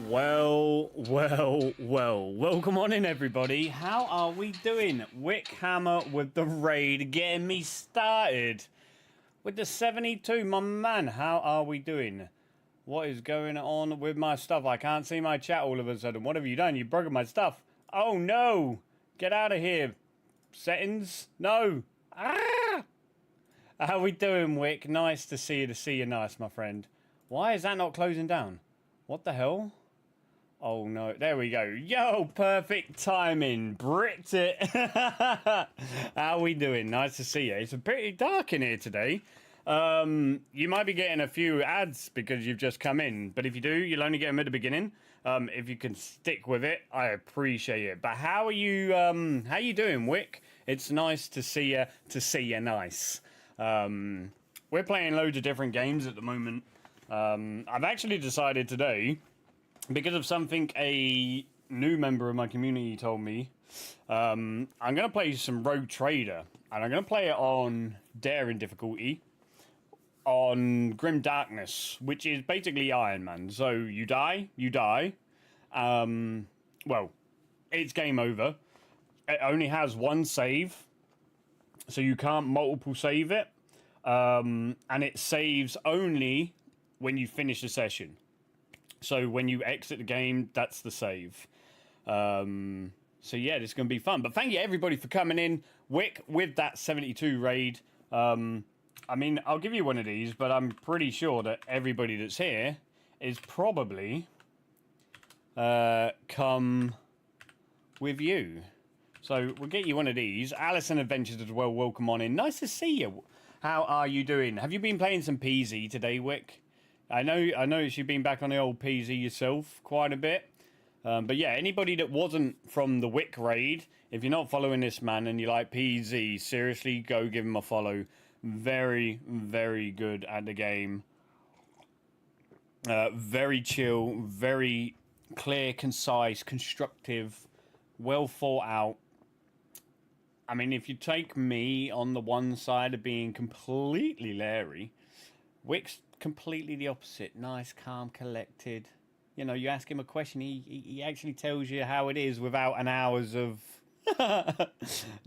Well. Welcome on in, everybody. How are we doing? Warhammer with the raid, getting me started with the 72. My man, how are we doing? What is going on with my stuff? I can't see my chat all of a sudden. What have you done? You've broken my stuff. Oh, no. Get out of here. Settings? No. Ah! How we doing, Wick? Nice to see you nice, my friend. Why is that not closing down? What the hell? Oh no, there we go. Yo, perfect timing. Brit it. How we doing? Nice to see you. It's pretty dark in here today. You might be getting a few ads because you've just come in, but if you do, you'll only get them at the beginning. If you can stick with it, I appreciate it. But how are you doing, Wick? It's nice to see you nice. We're playing loads of different games at the moment. I've actually decided today, because of something a new member of my community told me, I'm going to play some Rogue Trader, and I'm going to play it on Daring difficulty, on Grim Darkness, which is basically Iron Man. So you die. Well, it's game over. It only has one save, so you can't multiple save it, and it saves only when you finish the session. So when you exit the game, that's the save. So yeah, this is going to be fun. But thank you everybody for coming in. Wick with that 72 raid. I mean, I'll give you one of these, but I'm pretty sure that everybody that's here is probably come with you. So we'll get you one of these. Alison Adventures as well, welcome on in. Nice to see you. How are you doing? Have you been playing some PZ today, Wick? I know you've been back on the old PZ yourself quite a bit. But yeah, anybody that wasn't from the Wick raid, if you're not following this man and you like PZ, seriously, go give him a follow. Very, very good at the game. Very chill, very clear, concise, constructive, well thought out. I mean, if you take me on the one side of being completely Larry, Wick's completely the opposite. Nice, calm, collected. You know, you ask him a question, he actually tells you how it is without an hours of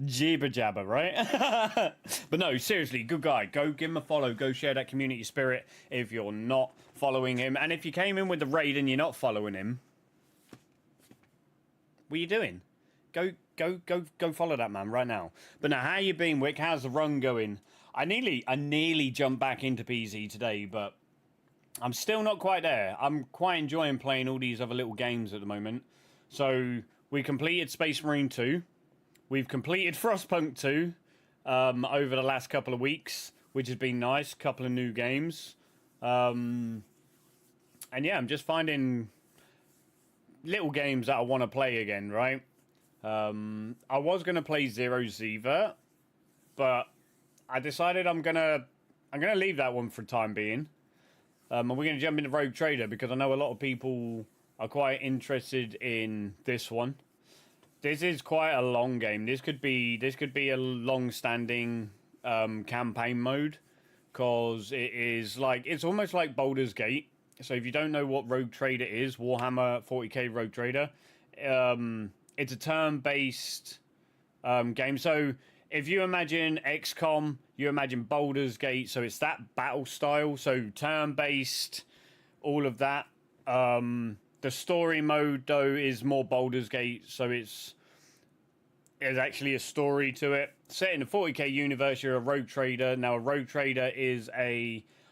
jibber jabber, right? But no, seriously, good guy. Go give him a follow. Go share that community spirit if you're not following him. And if you came in with the raid and you're not following him, what are you doing? Go follow that man right now. But now, how you been, Wick? How's the run going? I nearly jumped back into PZ today, but I'm still not quite there. I'm quite enjoying playing all these other little games at the moment. So we completed Space Marine 2. We've completed Frostpunk 2 over the last couple of weeks, which has been nice. Couple of new games. And yeah, I'm just finding little games that I want to play again, right? I was going to play Zero Ziva, but I decided I'm gonna leave that one for the time being. And we're going to jump into Rogue Trader because I know a lot of people are quite interested in this one. This is quite a long game. This could be a long-standing campaign mode, because it's almost like Baldur's Gate. So if you don't know what Rogue Trader is, Warhammer 40k Rogue Trader, it's a turn-based game. So if you imagine XCOM, you imagine Baldur's Gate, so it's that battle style, so turn-based, all of that. The story mode, though, is more Baldur's Gate, so there's actually a story to it. Set in the 40k universe, you're a Rogue Trader. Now, a Rogue Trader is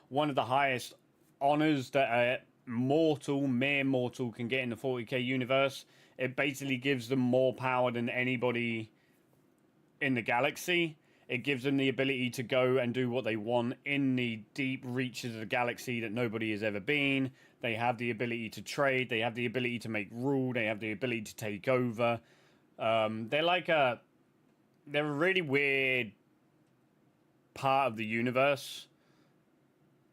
one of the highest honors that a mere mortal can get in the 40k universe. It basically gives them more power than anybody in the galaxy. It gives them the ability to go and do what they want in the deep reaches of the galaxy that nobody has ever been. They have the ability to trade. They have the ability to make rule. They have the ability to take over. They're a really weird part of the universe,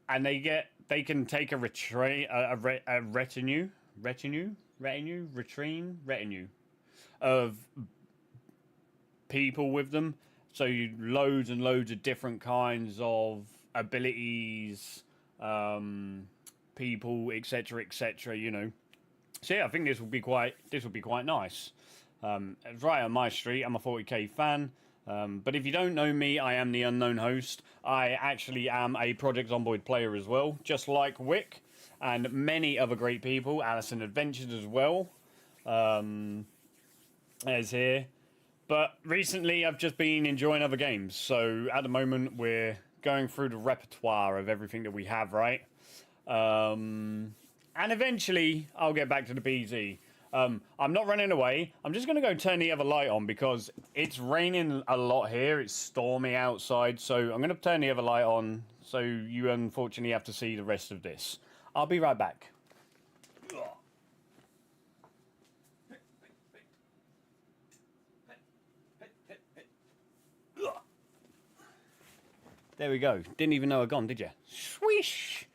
and they can take a retinue of people with them. So loads and loads of different kinds of abilities, people, etc., etc., you know. So yeah, I think this will be quite nice. It's right on my street. I'm a 40k fan. But if you don't know me, I am the unknown host. I actually am a Project Zomboid player as well, just like Wick and many other great people. Alison Adventures as well. Is here. But recently I've just been enjoying other games. So at the moment we're going through the repertoire of everything that we have, right? And eventually I'll get back to the PZ. I'm not running away. I'm just going to go turn the other light on because it's raining a lot here. It's stormy outside. So I'm going to turn the other light on so you unfortunately have to see the rest of this. I'll be right back. There we go. Didn't even know I'd gone, did you? Swish!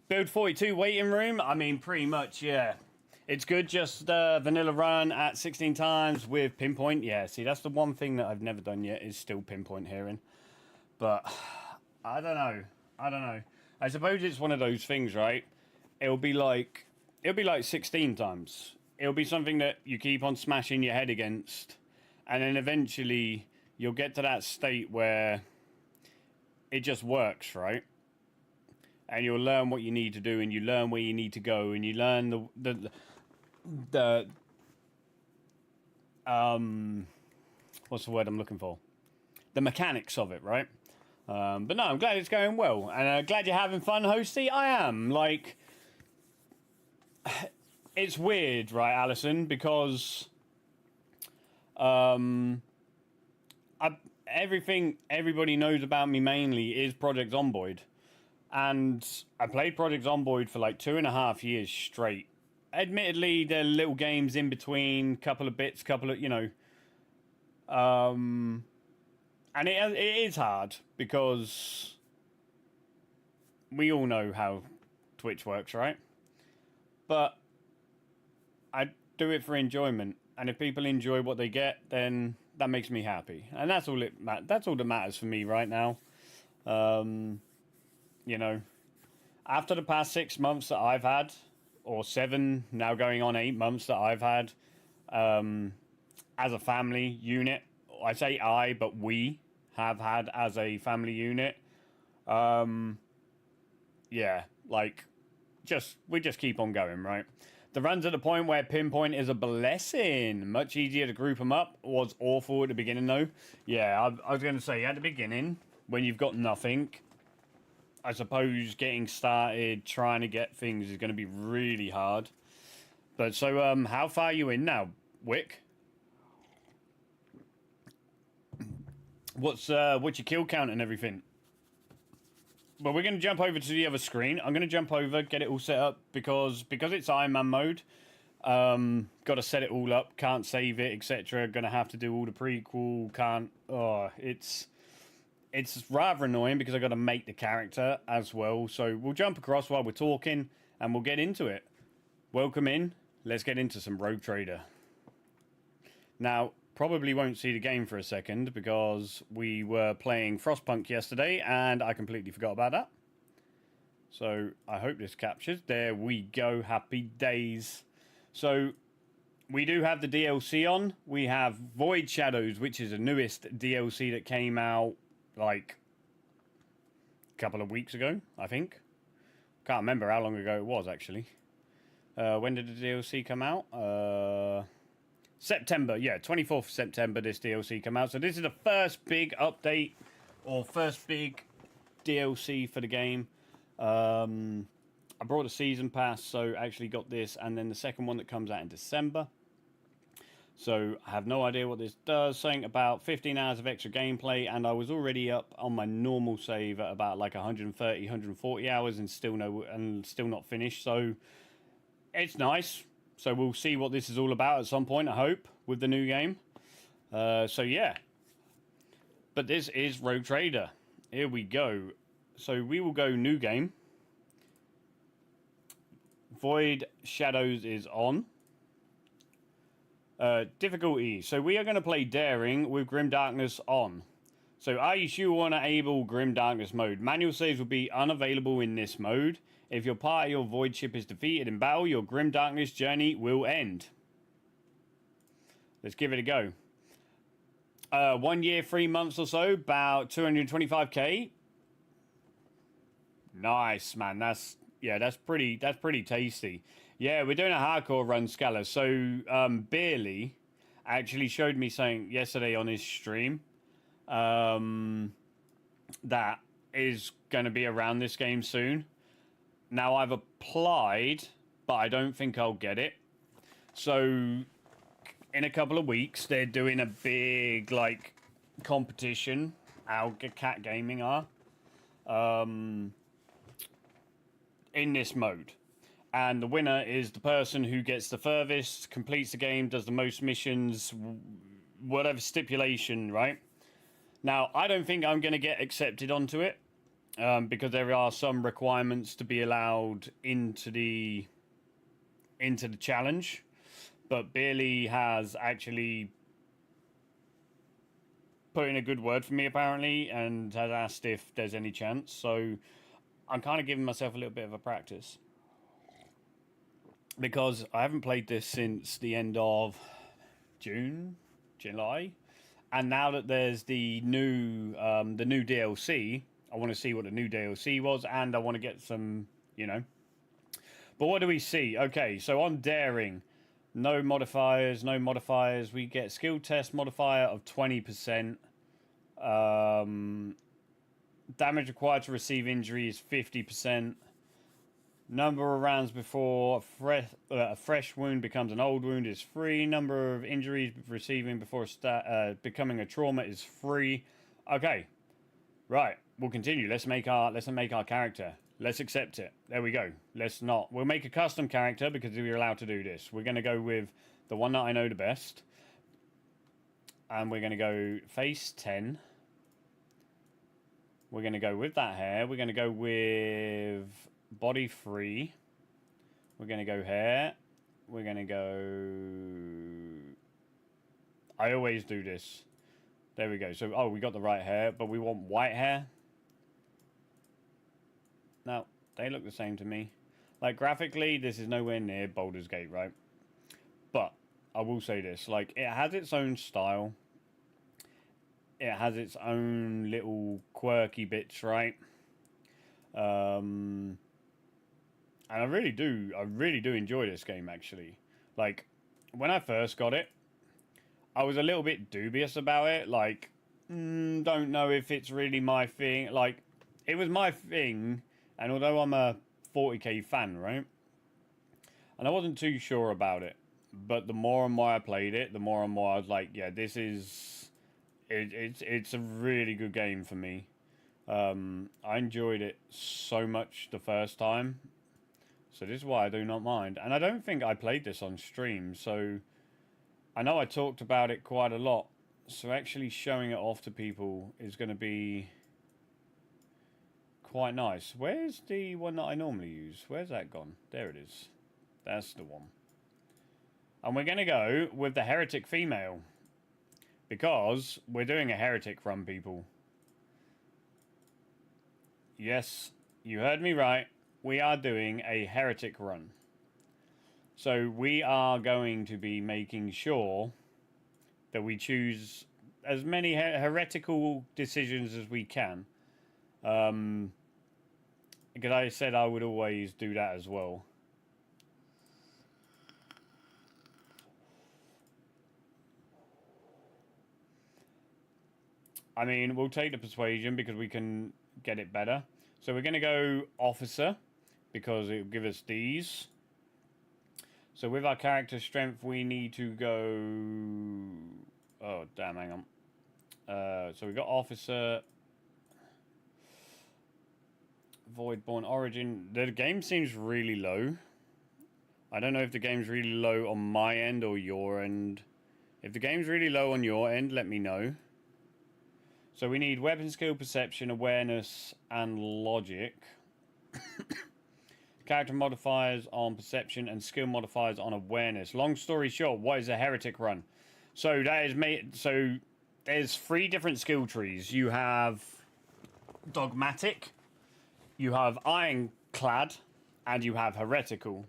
Build 42 waiting room. I mean, pretty much, yeah. It's good, just vanilla run at 16 times with pinpoint. Yeah, see, that's the one thing that I've never done yet is still pinpoint hearing. But, I don't know. I suppose it's one of those things, right? It'll be like 16 times. It'll be something that you keep on smashing your head against. And then eventually, you'll get to that state where it just works, right? And you'll learn what you need to do, and you learn where you need to go, and you learn the what's the word I'm looking for? The mechanics of it, right? But no, I'm glad it's going well, and I'm glad you're having fun, Hosty. I am. Like, it's weird, right, Alison? Because everything everybody knows about me mainly is Project Zomboid. And I played Project Zomboid for like 2.5 years straight. Admittedly, there are little games in between, couple of bits, you know. And it is hard because we all know how Twitch works, right? But I do it for enjoyment. And if people enjoy what they get, then that makes me happy. And that's all that matters for me right now. You know, after the past 6 months that I've had, or 7, now going on 8 months that I've had, as a family unit, I say I, but we have had as a family unit, yeah, like, we just keep on going, right? The run's at the point where pinpoint is a blessing. Much easier to group them up. Was awful at the beginning, though. Yeah, I was going to say, at the beginning, when you've got nothing, I suppose getting started, trying to get things is going to be really hard. But so, how far are you in now, Wick? What's your kill count and everything? Well, we're going to jump over to the other screen. I'm going to jump over, get it all set up, because it's Iron Man mode. Got to set it all up, can't save it, etc. Going to have to do all the prequel, can't... Oh, it's rather annoying because I got to make the character as well. So we'll jump across while we're talking and we'll get into it. Welcome in. Let's get into some Rogue Trader. Now, probably won't see the game for a second because we were playing Frostpunk yesterday and I completely forgot about that. So I hope this captures. There we go. Happy days. So we do have the DLC on. We have Void Shadows, which is the newest DLC that came out like a couple of weeks ago, I think. Can't remember how long ago it was, actually. When did the DLC come out? September, yeah, 24th September this DLC come out. So this is the first big update, or first big DLC for the game. I brought a season pass, so I actually got this, and then the second one that comes out in December. So I have no idea what this does. Something about 15 hours of extra gameplay, and I was already up on my normal save at about like 130, 140 hours, and still not finished. So it's nice. So we'll see what this is all about at some point, I hope, with the new game. So yeah. But this is Rogue Trader. Here we go. So we will go new game. Void Shadows is on. Difficulty. So we are going to play Daring with Grim Darkness on. So, are you sure you want to enable Grim Darkness mode? Manual saves will be unavailable in this mode. If your party or void ship is defeated in battle, your Grim Darkness journey will end. Let's give it a go. 1 year, 3 months or so, about 225k. Nice, man. That's pretty tasty. Yeah, we're doing a hardcore run, Scala. So Beerly actually showed me something yesterday on his stream that is going to be around this game soon. Now I've applied, but I don't think I'll get it. So in a couple of weeks, they're doing a big like competition. Cat Gaming are in this mode. And the winner is the person who gets the furthest, completes the game, does the most missions, whatever stipulation, right? Now, I don't think I'm going to get accepted onto it because there are some requirements to be allowed into the challenge. But Beerly has actually put in a good word for me, apparently, and has asked if there's any chance. So I'm kind of giving myself a little bit of a practice, because I haven't played this since the end of June, July, and now that there's the new DLC, I want to see what the new DLC was, and I want to get some, you know. But what do we see? Okay, so on daring, no modifiers. We get skill test modifier of 20%. Damage required to receive injury is 50%. Number of rounds before a fresh wound becomes an old wound is free. Number of injuries receiving before becoming a trauma is free. Okay, right. We'll continue. Let's make our character. Let's accept it. There we go. We'll make a custom character because we're allowed to do this. We're going to go with the one that I know the best, and we're going to go face 10. We're going to go with that hair. We're going to go with body 3. We're going to go hair. We're going to go... I always do this. There we go. So, we got the right hair, but we want white hair. No, they look the same to me. Like, graphically, this is nowhere near Baldur's Gate, right? But I will say this. Like, it has its own style. It has its own little quirky bits, right? And I really do enjoy this game, actually. Like, when I first got it, I was a little bit dubious about it. Like, don't know if it's really my thing. Like, it was my thing, and although I'm a 40k fan, right? And I wasn't too sure about it. But the more and more I played it, the more and more I was like, yeah, this is... It's a really good game for me. I enjoyed it so much the first time. So this is why I do not mind. And I don't think I played this on stream, so I know I talked about it quite a lot. So actually showing it off to people is going to be quite nice. Where's the one that I normally use? Where's that gone? There it is. That's the one. And we're going to go with the heretic female, because we're doing a heretic run, people. Yes, you heard me right. We are doing a heretic run. So we are going to be making sure that we choose as many heretical decisions as we can. Because I said I would always do that as well. I mean, we'll take the persuasion because we can get it better. So we're going to go officer because it will give us these. So with our character strength, we need to go... Oh, damn, hang on. So we got officer... Voidborn Origin. The game seems really low. I don't know if the game's really low on my end or your end. If the game's really low on your end, let me know. So we need weapon skill, perception, awareness, and logic. Character modifiers on perception and skill modifiers on awareness. Long story short, what is a heretic run? So that is me. So there's 3 different skill trees. You have dogmatic, you have ironclad, and you have heretical.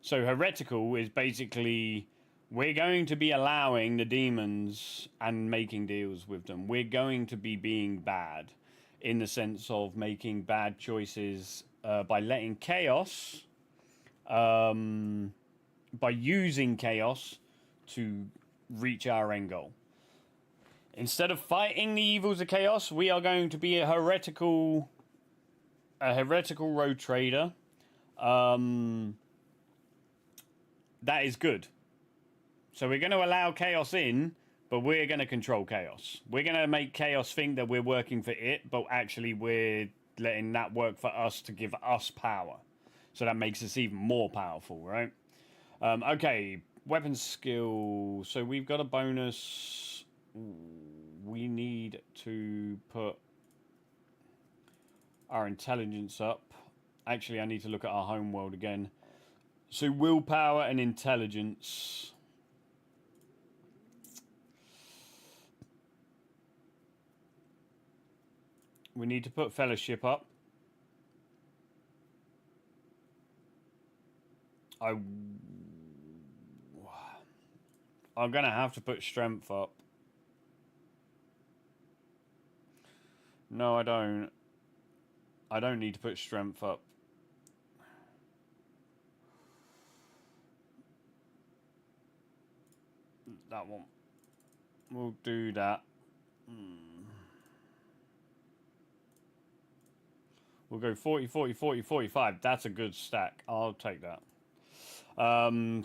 So heretical is basically we're going to be allowing the demons and making deals with them. We're going to be being bad in the sense of making bad choices by letting chaos, by using chaos to reach our end goal. Instead of fighting the evils of chaos, we are going to be a heretical road trader. That is good. So we're going to allow chaos in, but we're going to control chaos. We're going to make chaos think that we're working for it, but actually we're letting that work for us to give us power. So that makes us even more powerful, right? Okay, weapon skill. So we've got a bonus. We need to put our intelligence up. Actually, I need to look at our home world again. So willpower and intelligence. We need to put fellowship up. I'm gonna have to put strength up. No, I don't. I don't need to put strength up. That one. We'll do that. We'll go 40, 40, 40, 45. That's a good stack. I'll take that.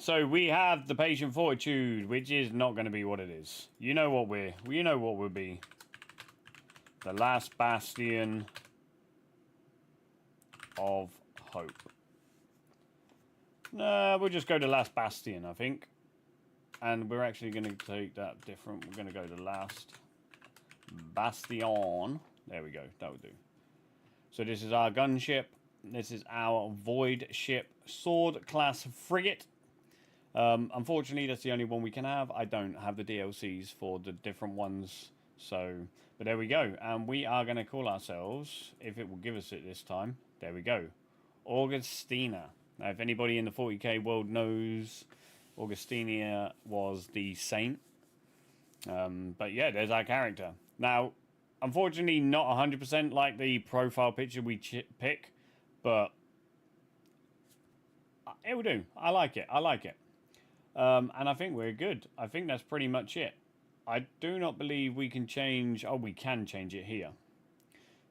So we have the patient fortitude, which is not going to be what it is. You know what we'll be. The last bastion of hope. No, we'll just go to last bastion, I think. And we're actually going to take that different. We're going to go to last bastion. There we go. That would do. So this is our gunship. This is our void ship sword class frigate. Unfortunately, that's the only one we can have. I don't have the DLCs for the different ones. So, but there we go. And we are going to call ourselves, if it will give us it this time, there we go, Augustina. Now, if anybody in the 40k world knows, Augustina was the saint. But yeah, there's our character. Now, unfortunately, not 100% like the profile picture we pick, but it will do. I like it. I like it. And I think we're good. I think that's pretty much it. I do not believe we can change... Oh, we can change it here.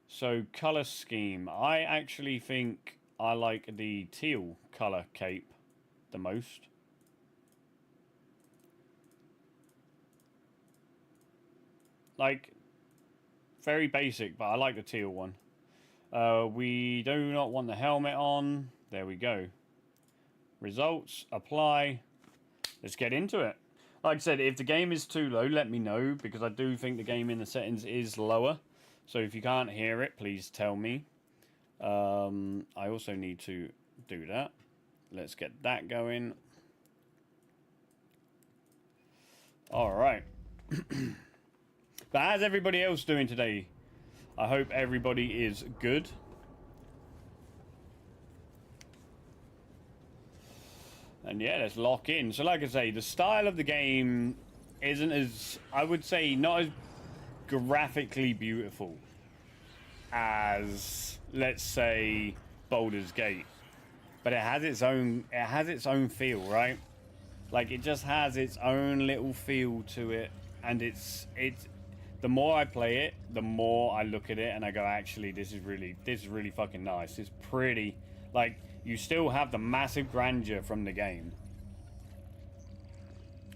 So, colour scheme. I actually think I like the teal colour cape the most. Like, very basic, but I like the teal one. We do not want the helmet on. There we go. Results, apply. Let's get into it. Like I said, if the game is too low, let me know, because I do think the game in the settings is lower. So if you can't hear it, please tell me. I also need to do that. Let's get that going. All right. But how's everybody else doing today? I hope everybody is good. And yeah, let's lock in. So like I say, the style of the game isn't as, I would say, not as graphically beautiful as, let's say, Baldur's Gate. But it has its own feel, right? Like, it just has its own little feel to it. And it's the more I play it, the more I look at it and I go, actually, this is really fucking nice. It's pretty. Like, you still have the massive grandeur from the game.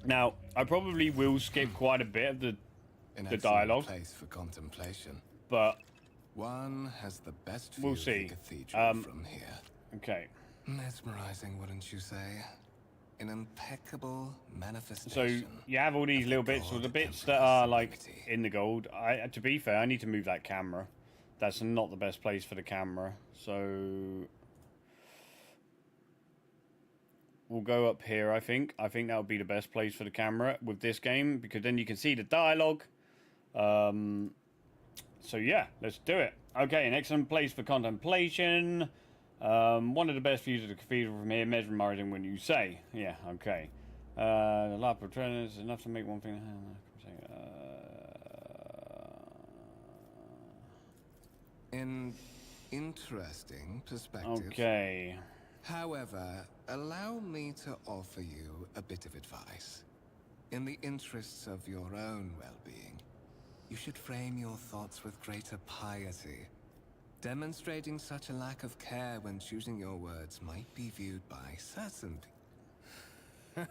Now, I probably will skip quite a bit of the dialogue. Place for contemplation. But one has the best view we'll see. Of the cathedral from here. Okay. Mesmerizing, wouldn't you say? An impeccable So manifestation. you have all these little bits, or the bits that are like in the gold. To be fair, I need to move that camera. That's not the best place for the camera. So we'll go up here, I think. I think that would be the best place for the camera with this game, because then you can see the dialogue. So yeah, let's do it. Okay, an excellent place for contemplation. One of the best views of the cathedral from here, mesmerizing when you say. Yeah, okay. The light portrayal is enough to make one thing. An interesting perspective. Okay. However, allow me to offer you a bit of advice. In the interests of your own well-being, you should frame your thoughts with greater piety. Demonstrating such a lack of care when choosing your words might be viewed by certain people.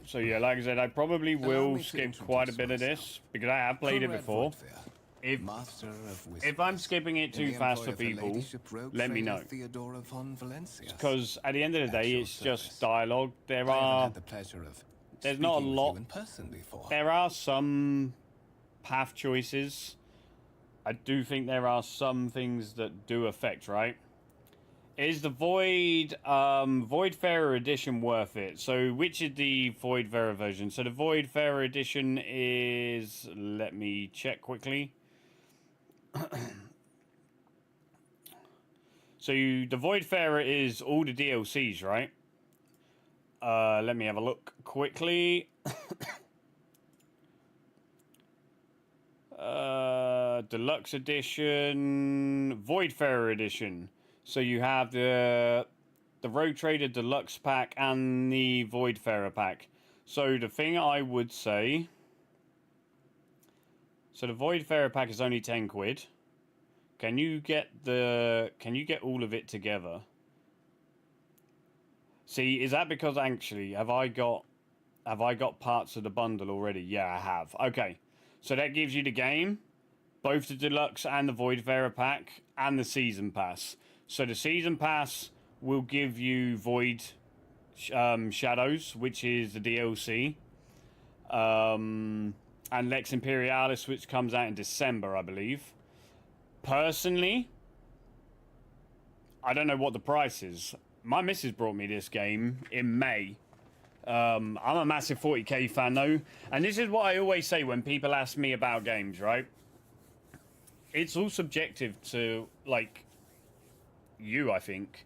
So yeah, like I said, I probably Allow will me to skip quite a bit of introduce this because I have played it Conrad before. Voigtveer, If Master of if I'm Whispers, skipping it in too the fast for employ of her people, ladyship rogue let me trader know. Theodora von Valencia. Because at the end of the At day, your it's just service. dialogue. I haven't had the pleasure of There's not a speaking with lot. you in person before. There are some path choices. I do think there are some things that do affect, right? Is the Voidfarer edition worth it? So which is the Voidfarer version? So the Voidfarer edition is, let me check quickly. So the Voidfarer is all the DLCs, right? Let me have a look quickly. Deluxe edition, Voidfarer edition. So you have the Rogue Trader Deluxe pack and the Voidfarer pack. So the thing I would say, so the Voidfarer pack is only 10 quid. Can you get all of it together? See, is that because actually have I got parts of the bundle already? Yeah, I have. Okay. So that gives you the game, both the deluxe and the Voidfarer pack, and the season pass. So the season pass will give you Void Shadows, which is the DLC, and Lex Imperialis, which comes out in December, I believe. Personally, I don't know what the price is. My missus brought me this game in May. I'm a massive 40k fan though, and this is what I always say when people ask me about games, right? It's all subjective to, like, you, I think.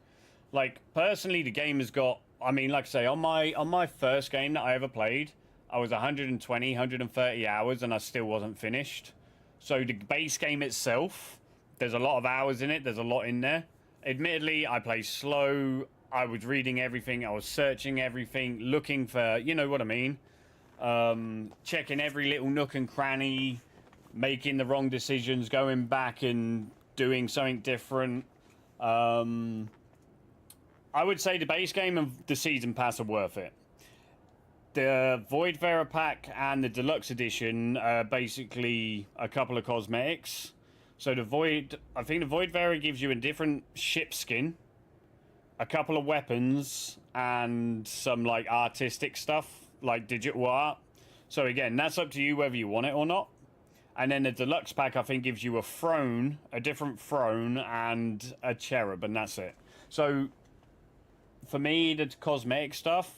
Like, personally, the game has got, I mean, like I say, on my first game that I ever played, I was 120, 130 hours, and I still wasn't finished. So the base game itself, there's a lot of hours in it, there's a lot in there. Admittedly, I play slow, I was reading everything, I was searching everything, looking for, you know what I mean? Checking every little nook and cranny, making the wrong decisions, going back and doing something different. I would say the base game and the season pass are worth it. The Voidfarer pack and the deluxe edition are basically a couple of cosmetics. So I think the Voidfarer gives you a different ship skin, a couple of weapons, and some like artistic stuff, like digital art. So again, that's up to you whether you want it or not. And then the deluxe pack, I think, gives you a throne, a different throne, and a cherub, and that's it. So for me, the cosmetic stuff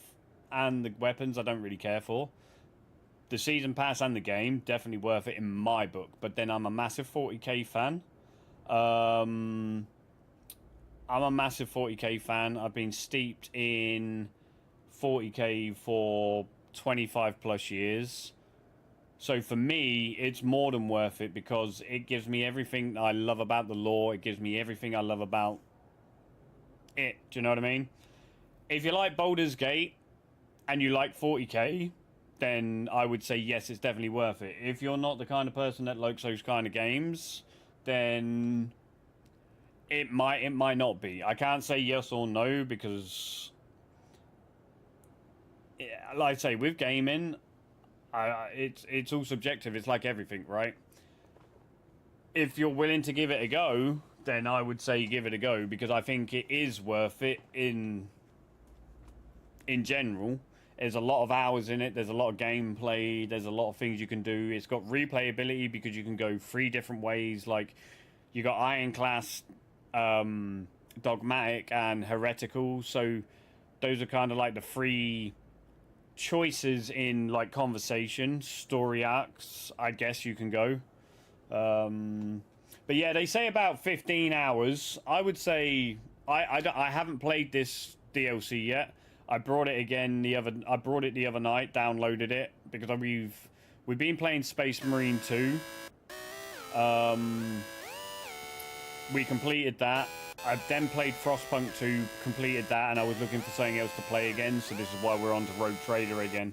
and the weapons I don't really care for. The season pass and the game, definitely worth it in my book. But then I'm a massive 40k fan. I'm a massive 40k fan. I've been steeped in 40k for 25 plus years. So for me, it's more than worth it because it gives me everything I love about the lore. It gives me everything I love about it. Do you know what I mean? If you like Baldur's Gate and you like 40k, then I would say yes, it's definitely worth it. If you're not the kind of person that likes those kind of games, then it might not be. I can't say yes or no because, like I say, with gaming, it's all subjective. It's like everything, right? If you're willing to give it a go, then I would say give it a go because I think it is worth it in general. There's a lot of hours in it. There's a lot of gameplay. There's a lot of things you can do. It's got replayability because you can go 3 different ways. Like, you got Ironclast, Dogmatic, and Heretical. So those are kind of like the 3 choices in like conversation, story arcs. I guess you can go. But yeah, they say about 15 hours. I would say I haven't played this DLC yet. I brought it the other night, downloaded it because we've been playing Space Marine 2. We completed that. I then played Frostpunk 2, completed that, and I was looking for something else to play again, so this is why we're on to Rogue Trader again.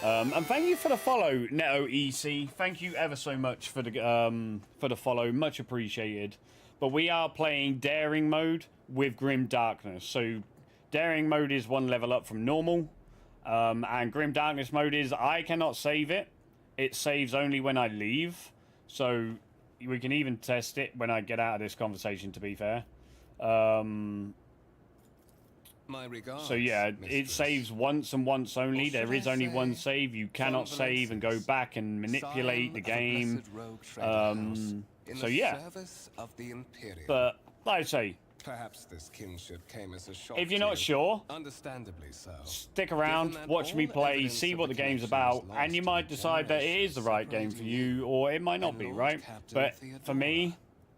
And thank you for the follow, Neto EC. Thank you ever so much for the follow, much appreciated. But we are playing Daring mode with Grim Darkness. So Daring mode is 1 level up from normal, and Grim Darkness mode is I cannot save it. It saves only when I leave. So we can even test it when I get out of this conversation, to be fair. My regards, So yeah, mistress. it saves once and once only. Or There should is I only one say, save. You cannot save and go back and manipulate the game. So yeah. Of the Imperium. But like I say, Perhaps this kinship came as a shock if you're to not you. sure, Understandably so. stick around, Given that watch me all play, evidence see of what the the game's connection was about, and you lost might in decide that it is the right game for you, or it might not and be, Lord right? Captain But Theodora. for me,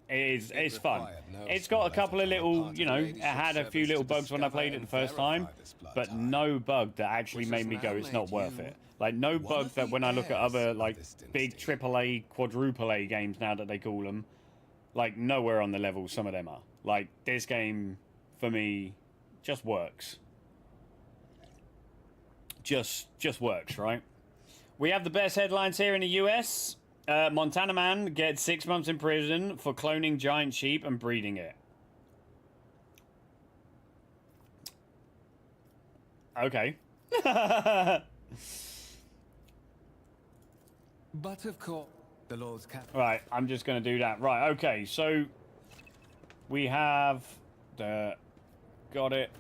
it's fun. required no It's got a small couple of effort on the little, part of you the know, it ladyship's had a few service little to bugs when I discover played it the and first time, verify this blood but tie, no bug that actually which made has me now go, it's not made worth you it. Like, no one bug of that the when I look at heirs other, of like, this big dynasty. AAA, quadruple A games now that they call them, like, nowhere on the level some of them are. Like, this game, for me, just works. Just works, right? We have the best headlines here in the US. Montana man gets 6 months in prison for cloning giant sheep and breeding it. Okay. But of course, the Lord's Captain. Right, I'm just going to do that. Right, okay, so we have the... Got it.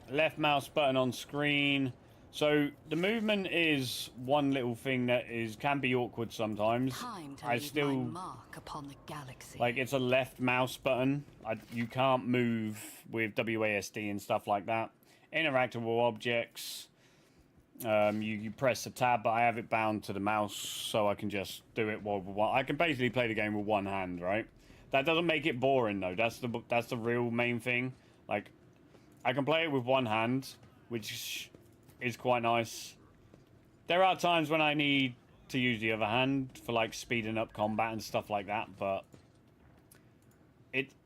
Left mouse button on screen. So the movement is one little thing that can be awkward sometimes. Time to I leave still... my mark upon the galaxy. Like, it's a left mouse button. You can't move with WASD and stuff like that. Interactable objects. You press the tab, but I have it bound to the mouse, so I can just do it while I can basically play the game with one hand, right? That doesn't make it boring, though. That's the real main thing. Like, I can play it with one hand, which is quite nice. There are times when I need to use the other hand for, like, speeding up combat and stuff like that, but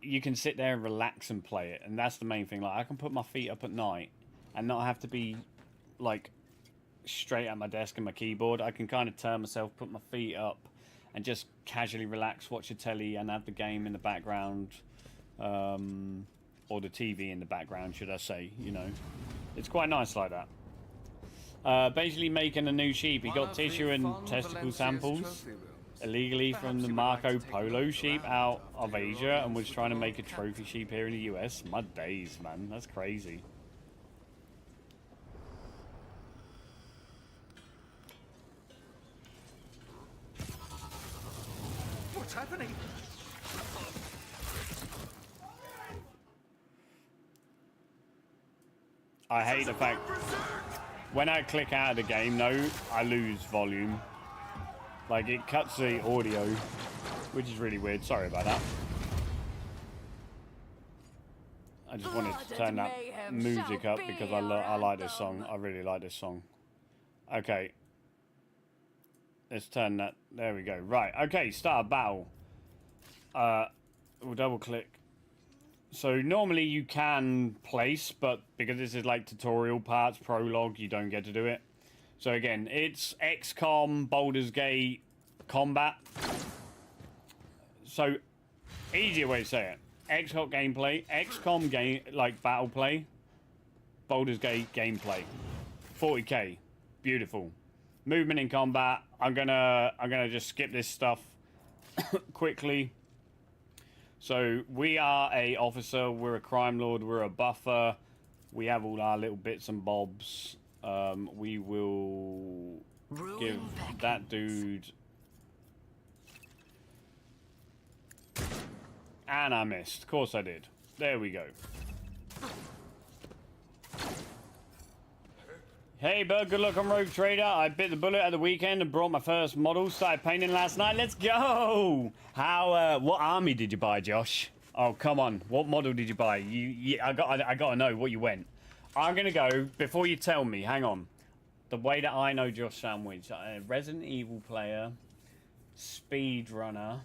you can sit there and relax and play it, and that's the main thing. Like, I can put my feet up at night and not have to be, like, straight at my desk and my keyboard. I can kind of turn myself, put my feet up, and just casually relax, watch a telly, and have the game in the background, or the TV in the background, should I say, you know. It's quite nice like that. Basically making a new sheep. He got tissue and testicle samples illegally from the Marco Polo sheep out of Asia and was trying to make a trophy sheep here in the US. My days, man. That's crazy. What's happening? I hate the fact when I click out of the game, though, I lose volume. Like, it cuts the audio, which is really weird. Sorry about that. I just wanted to turn that music up because I like this song. I really like this song. Okay. Let's turn that. There we go. Right. Okay, start a battle. We'll double click. So normally you can place, but because this is like tutorial parts, prologue, you don't get to do it. So again, it's XCOM, Baldur's Gate, combat. So, easier way to say it. XCOM gameplay, XCOM game, like battle play, Baldur's Gate gameplay. 40k. Beautiful. Movement in combat. I'm gonna just skip this stuff quickly. So we are a officer, we're a crime lord, we're a buffer. We have all our little bits and bobs. We will give that dude. And I missed. Of course I did. There we go. Hey, bud, good luck on Rogue Trader. I bit the bullet at the weekend and brought my first model. Started painting last night. Let's go! How, what army did you buy, Josh? Oh, come on. What model did you buy? I gotta know what you went. I'm gonna go, before you tell me, hang on. The way that I know Josh Sandwich, Resident Evil player, speedrunner.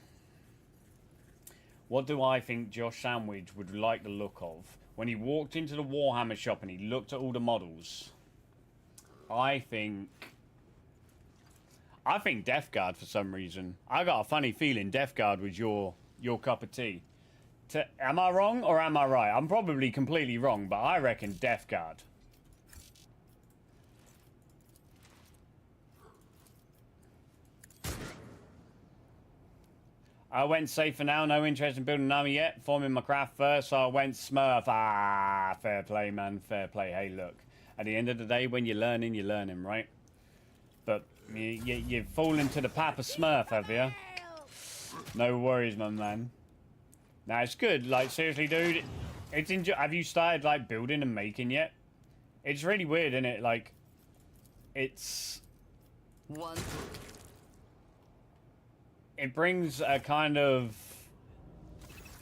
What do I think Josh Sandwich would like the look of when he walked into the Warhammer shop and he looked at all the models? I think Death Guard for some reason. I got a funny feeling Death Guard was your cup of tea. Am I wrong or am I right? I'm probably completely wrong, but I reckon Death Guard. I went safe for now, no interest in building an army yet. Forming my craft first, so I went Smurf. Ah, fair play, man, fair play. Hey, look. At the end of the day, when you're learning, right? But you've fallen to the Papa Smurf, have you? No worries, my man. Now, it's good. Like, seriously, dude. Have you started, like, building and making yet? It's really weird, isn't it? Like, it's... It brings a kind of...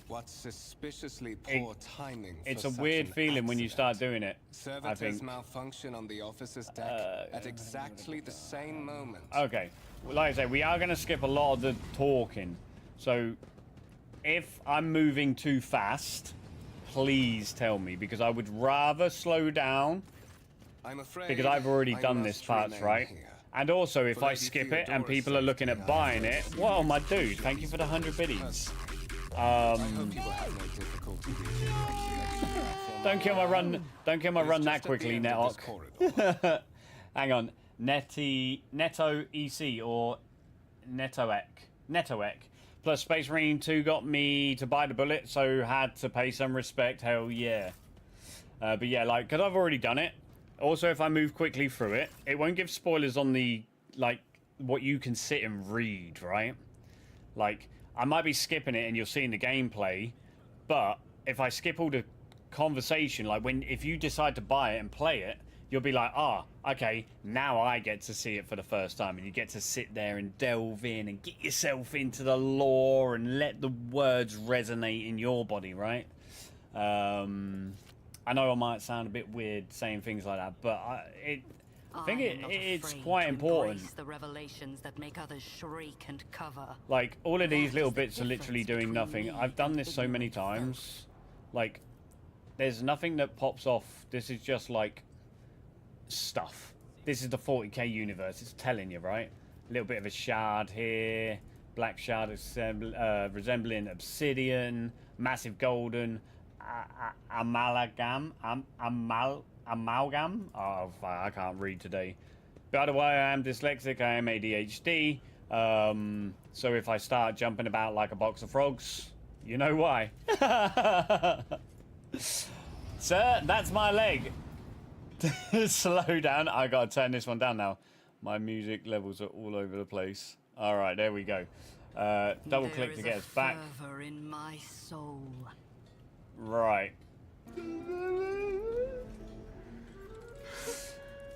What suspiciously poor timing. It's a weird feeling when you start doing it. Servitors malfunction on the officer's deck at exactly the same moment. Okay. Well, like I say, we are going to skip a lot of the talking. So, if I'm moving too fast, please tell me, because I would rather slow down. I'm afraid because I've already done this part, right? Here. And also, if I skip it and people are looking at buying it, well, my dude, thank you for the 100 biddies. I hope you will have no difficulty. Don't kill my run. Don't kill my run that quickly, Netok. Hang on, Neto EC or Netoek. Plus Space Marine 2 got me to buy the bullet, so had to pay some respect. Hell yeah. But yeah, like, because I've already done it. Also, if I move quickly through it, it won't give spoilers on the, like, what you can sit and read, right? Like, I might be skipping it and you're seeing the gameplay, but if I skip all the conversation, like if you decide to buy it and play it, you'll be like, okay, now I get to see it for the first time, and you get to sit there and delve in and get yourself into the lore and let the words resonate in your body, right? I know I might sound a bit weird saying things like that, but I think it's quite important. The revelations that make others shriek and cover. Like, all of these little bits are literally doing nothing. I've done this so many times. Like, there's nothing that pops off. This is just like stuff. This is the 40k universe. It's telling you, right? A little bit of a shard here. Black shard resembling obsidian. Massive golden. Amalgam. Oh, I can't read today. By the way, I am dyslexic. I am ADHD. So if I start jumping about like a box of frogs, you know why. Sir, that's my leg. Slow down. I gotta turn this one down now. My music levels are all over the place. All right, there we go. Double click to get us back. Fervor in my soul. Right.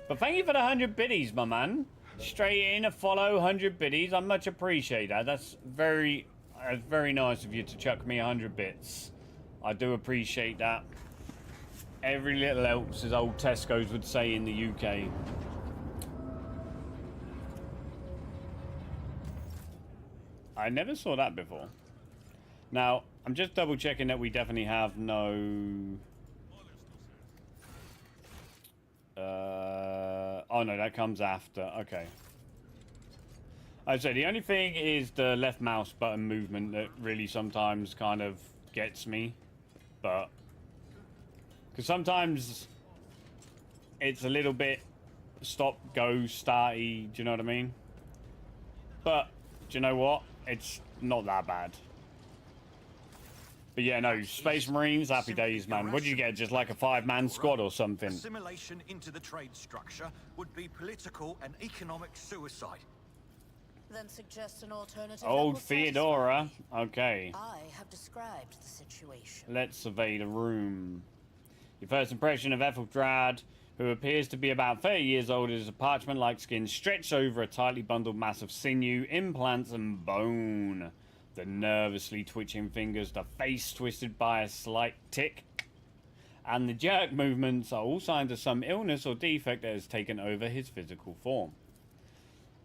But thank you for the 100 biddies, my man. Straight in a follow, 100 biddies. I much appreciate that. That's very nice of you to chuck me 100 bits. I do appreciate that. Every little helps, as old Tesco's would say in the UK. I never saw that before. Now, I'm just double checking that we definitely have no... oh no, that comes after. Okay. I'd say the only thing is the left mouse button movement that really sometimes kind of gets me. But... because sometimes it's a little bit stop, go, starty, do you know what I mean? But, do you know what? It's not that bad. But yeah, no, Space Marines, happy days, man. What did you get? Just like a 5-man squad or something? Assimilation into the trade structure would be political and economic suicide. Then suggest an alternative. Old Theodora. Okay. I have described the situation. Let's survey the room. Your first impression of Etheldrad. who appears to be about 30 years old, is a parchment-like skin stretched over a tightly bundled mass of sinew, implants, and bone. The nervously twitching fingers, the face twisted by a slight tic, and the jerk movements are all signs of some illness or defect that has taken over his physical form.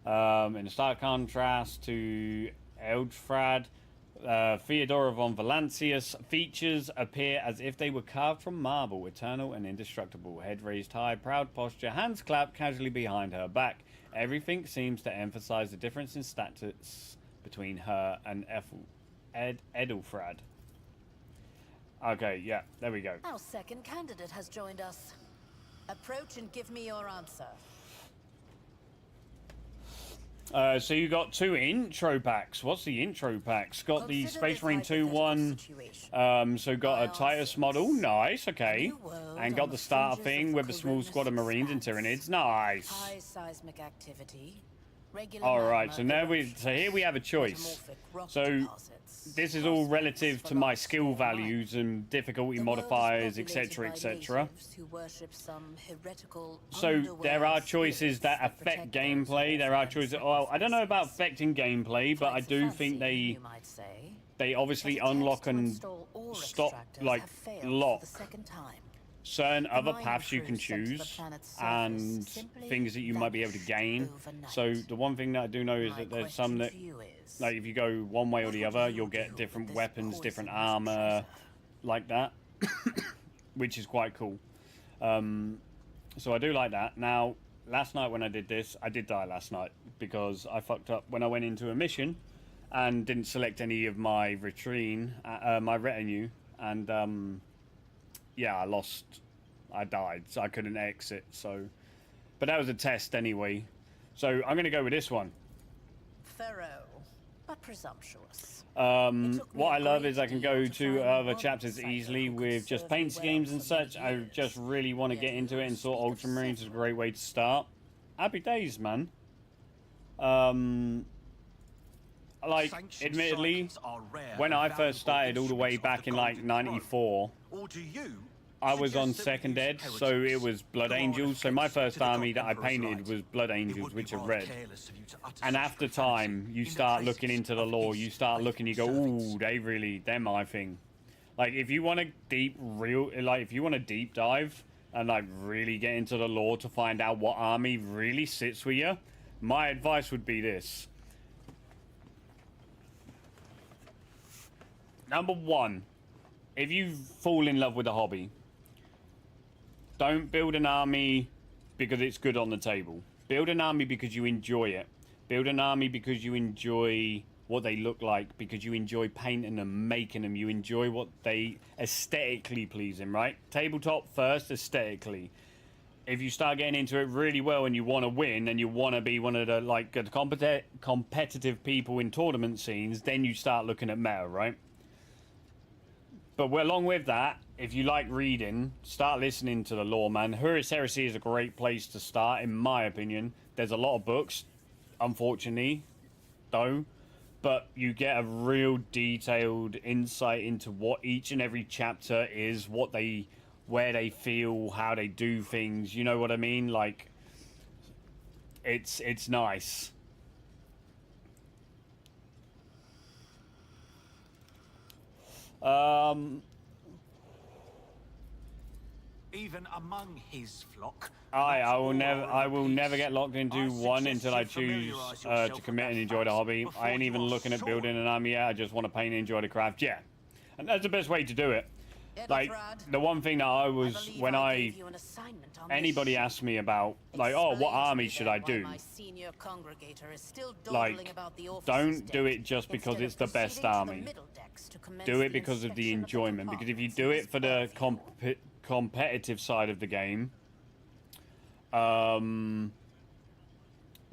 In a stark contrast to Eldfrad, Theodora von Valancius' features appear as if they were carved from marble, eternal and indestructible. Head raised high, proud posture, hands clapped casually behind her back. Everything seems to emphasize the difference in status between her and Edelfrad. Okay, yeah, there we go. Our second candidate has joined us. Approach and give me your answer. So you got 2 intro packs. What's the intro packs? Got the Space Marine 2 one. So got a Titus model. Nice, okay. And got the starter thing with a small squad of Marines and Tyranids. Nice. High seismic activity. Alright, so now here we have a choice. So this is all relative to my skill values and difficulty modifiers, etc, etc. So there are choices that affect gameplay. There are choices. Well, I don't know about affecting gameplay, but I do think they obviously unlock and stop, like, lock certain other paths you can choose and things that you might be able to gain. So the one thing that I do know is that there's some that, like, if you go one way or the other, you'll get different weapons, different armor, like that, which is quite cool. So I do like that. Now, last night when I did this, I did die last night because I fucked up when I went into a mission and didn't select any of my my retinue, and yeah, I died, so I couldn't exit, so... But that was a test anyway. So I'm going to go with this one. Thorough, but presumptuous. What I love is I can go to other chapters easily with just paint schemes and such. I just really want to get into it, and sort Ultramarines is a great way to start. Happy days, man. Like, admittedly, when I first started all the way back in, like, 94, I was on second ed, so it was Blood Angels. So my first army that I painted was Blood Angels, which are red. And after time, you start looking into the lore, you start looking, you go, ooh, they're my thing. Like, if you want to if you want to deep dive and, like, really get into the lore to find out what army really sits with you, my advice would be this. Number 1, if you fall in love with a hobby, don't build an army because it's good on the table. Build an army because you enjoy it. Build an army because you enjoy what they look like, because you enjoy painting them, making them. You enjoy what they aesthetically pleasing, right? Tabletop first, aesthetically. If you start getting into it really well and you want to win and you want to be one of the, like, competitive people in tournament scenes, then you start looking at meta, right? But along with that, if you like reading, start listening to the lore, man. Horus Heresy is a great place to start, in my opinion. There's a lot of books, unfortunately, though. But you get a real detailed insight into what each and every chapter is, where they feel, how they do things. You know what I mean? Like, it's nice. Even among his flock, I will never get locked into one until I choose to commit and enjoy the hobby. I ain't even looking at building an army yet. I just want to paint and enjoy the craft. Yeah, and that's the best way to do it. Like, the one thing that anybody asked me about, like, oh, what army should I do? Like, don't do it just because it's the best army. Do it because of the enjoyment. Because if you do it for the competitive side of the game, then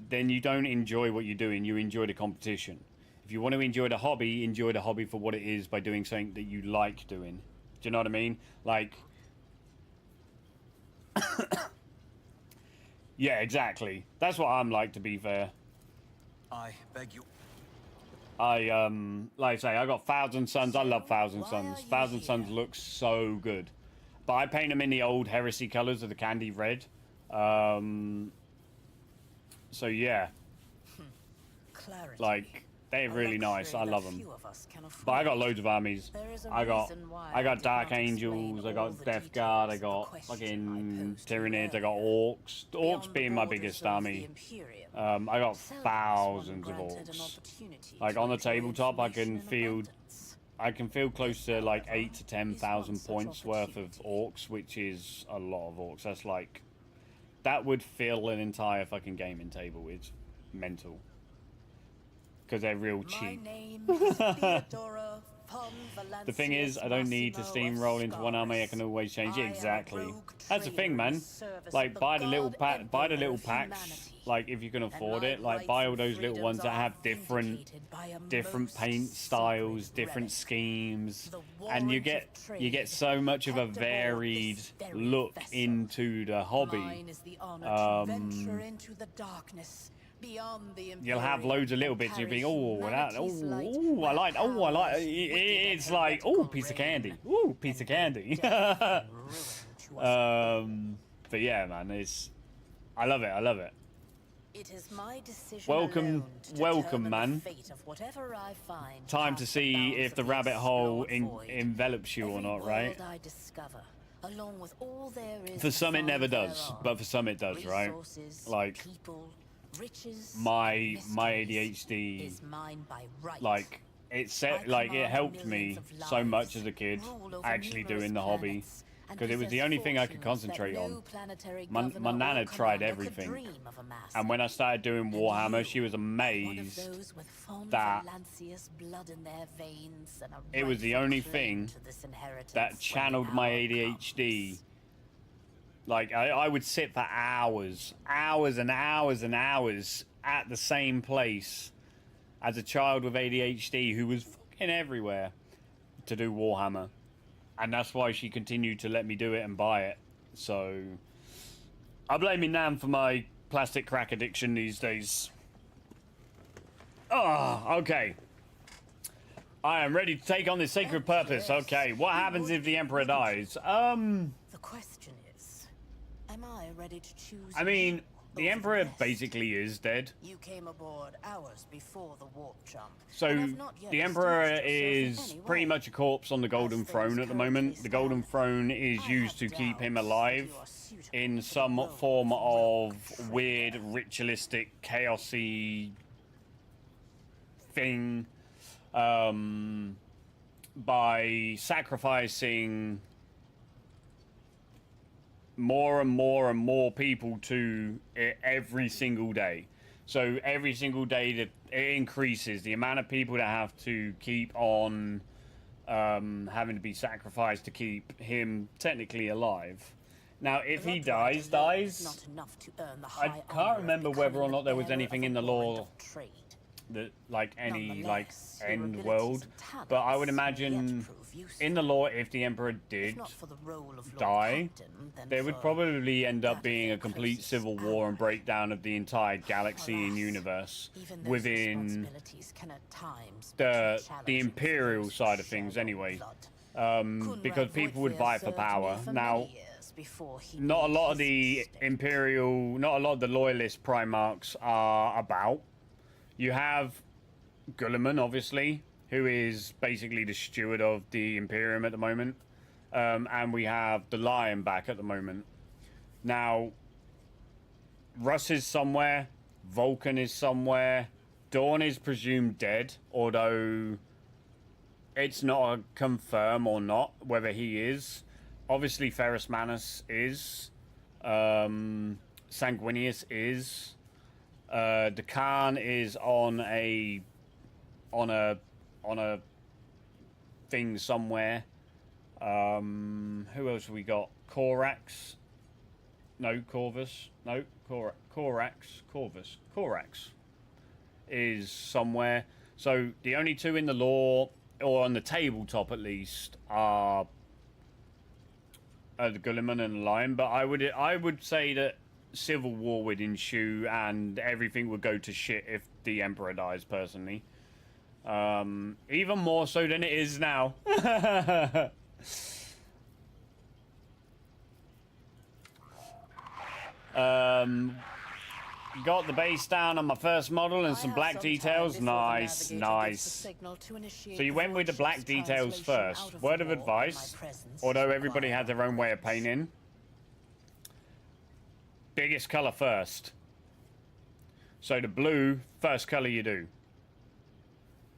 you don't enjoy what you're doing. You enjoy the competition. If you want to enjoy the hobby for what it is by doing something that you like doing. Do you know what I mean? Like, yeah, exactly. That's what I'm like, to be fair. I beg you. Like I say, I got Thousand Suns. I love Thousand Suns. Thousand Suns looks so good. But I paint them in the old Heresy colors of the candy red. So yeah, Clarity. like they're A really nice. luxury I that love them. few of us can But I got afford. loads of armies. There is a I got reason why I did Dark not explain Angels. I all got the Death Guard. I details of the got question fucking I posed to you Tyranids. I got earlier. Orcs. Beyond Orcs the being my borders biggest of the army. Imperium, I got seldom is one thousands of granted an Orcs. opportunity Like to on the enjoy tabletop, I information can in field. abundance. I can feel close to like however, 8 to is 10,000 one such points worth of opportunity. Orcs, which is a lot of Orcs. That's like that would fill an entire fucking gaming table. It's mental because they're real My cheap. name is Theodora von The thing is, I don't need to Massimo of steamroll into one army. I Scaris. can always change I it. am a Exactly. rogue That's the thing, trader in man. service Like of the buy the little God buy the Emperor little of packs. humanity. Like if you can afford And it, my like buy all rights those and little ones that freedoms have are different by a different most paint styles, sacred different relic. schemes, The and you warrant of get trade so much of a kept aboard varied this very look vessel. into the hobby. Mine is the honor to venture into the darkness beyond the You'll have Imperium loads of little and bits. You'll carry think, oh, that, humanity's light oh, I where like, oh, I like. powers wicked It's and like, oh, heretical piece of reign, candy. Ooh, piece of and candy. death and ruin to us all. But yeah, man, I love it. I love it. It is my decision Welcome, alone to welcome, determine man. the fate of whatever I find Time to past see bounds if the of rabbit hole explored void. envelops you or Every not, right? world I discover, along with all there is For some, it never besides does, thereof, but for some, it does, right? resources, Like people, riches, my mysteries ADHD, is mine by right. like it set, I like it command helped millions me of so much lives, as a kid, rule over actually numerous doing the hobby, planets, and because it was the possess only thing I could fortunes that concentrate no on. planetary My governor or nana tried commander could everything, dream of amassing. and when I started doing Warhammer, You she was are one of amazed those with Von that Valancius blood in their veins and a it was the rightful only claim thing to this inheritance that when channeled the my hour ADHD. comes. Like I would sit for hours and hours and hours at the same place as a child with ADHD who was fucking everywhere to do Warhammer, and that's why she continued to let me do it and buy it. So I blame my nan for my plastic crack addiction these days. Oh, okay. I am ready to take on this sacred purpose. Okay, what happens if the Emperor dies? The question is, am I ready to choose? I mean, you the over Emperor rest? basically is dead. You came aboard hours before the warp jump. So and have not yet the Emperor established yourself in is any pretty way. much a corpse on the Golden things Throne at the moment. currently The Golden stand, Throne is I used to have keep him doubts that alive you are suitable in for the some role form rogue of trader. weird ritualistic chaosy thing, by sacrificing more and more and more people to it every single day. So every single day that it increases the amount of people that have to keep on having to be sacrificed to keep him technically alive. Now, if he Blood right dies, alone is dies. not enough to earn the I high can't honor of remember whether or becoming not there was the bearer anything of in a the warrant law of trade. that like any like Nonetheless, your end abilities world, and but I would talents may yet imagine prove useful. in the law, if the Emperor If did not for the role of Lord die, Captain, then there would for probably end that up of being their a complete closest civil war and ally. breakdown of the entire galaxy and Alas, universe even those within responsibilities can at times be too the challenging for Imperial those side who of things share your anyway. blood. Because Kunrad people would Voigtfir vie for served me power. for Now, many years before he not a made lot his of the mistake. Imperial, not a lot of the loyalist Primarchs are about. You have Gulliman, obviously, who is basically the steward of the Imperium at the moment. And we have the Lion back at the moment. Now, Russ is somewhere. Vulcan is somewhere. Dawn is presumed dead, although it's not a confirm or not whether he is. Obviously, Ferrus Manus is. Sanguinius is. The Khan is on a thing somewhere. Who else have we got? Corax. No, Corvus. No, Corax. Corvus. Corax is somewhere. So the only two in the lore, or on the tabletop at least, are the Gulliman and the Lion. But I would say that civil war would ensue and everything would go to shit if the Emperor dies, personally. Even more so than it is now. Got the base down on my first model and I some have black some time details. before the Nice, navigator gives the nice. signal to initiate So you went with the black ship's details translation out first. of Word the of warp in advice, my presence although is everybody had their own way of required. painting. Biggest color first. So the blue, first color you do.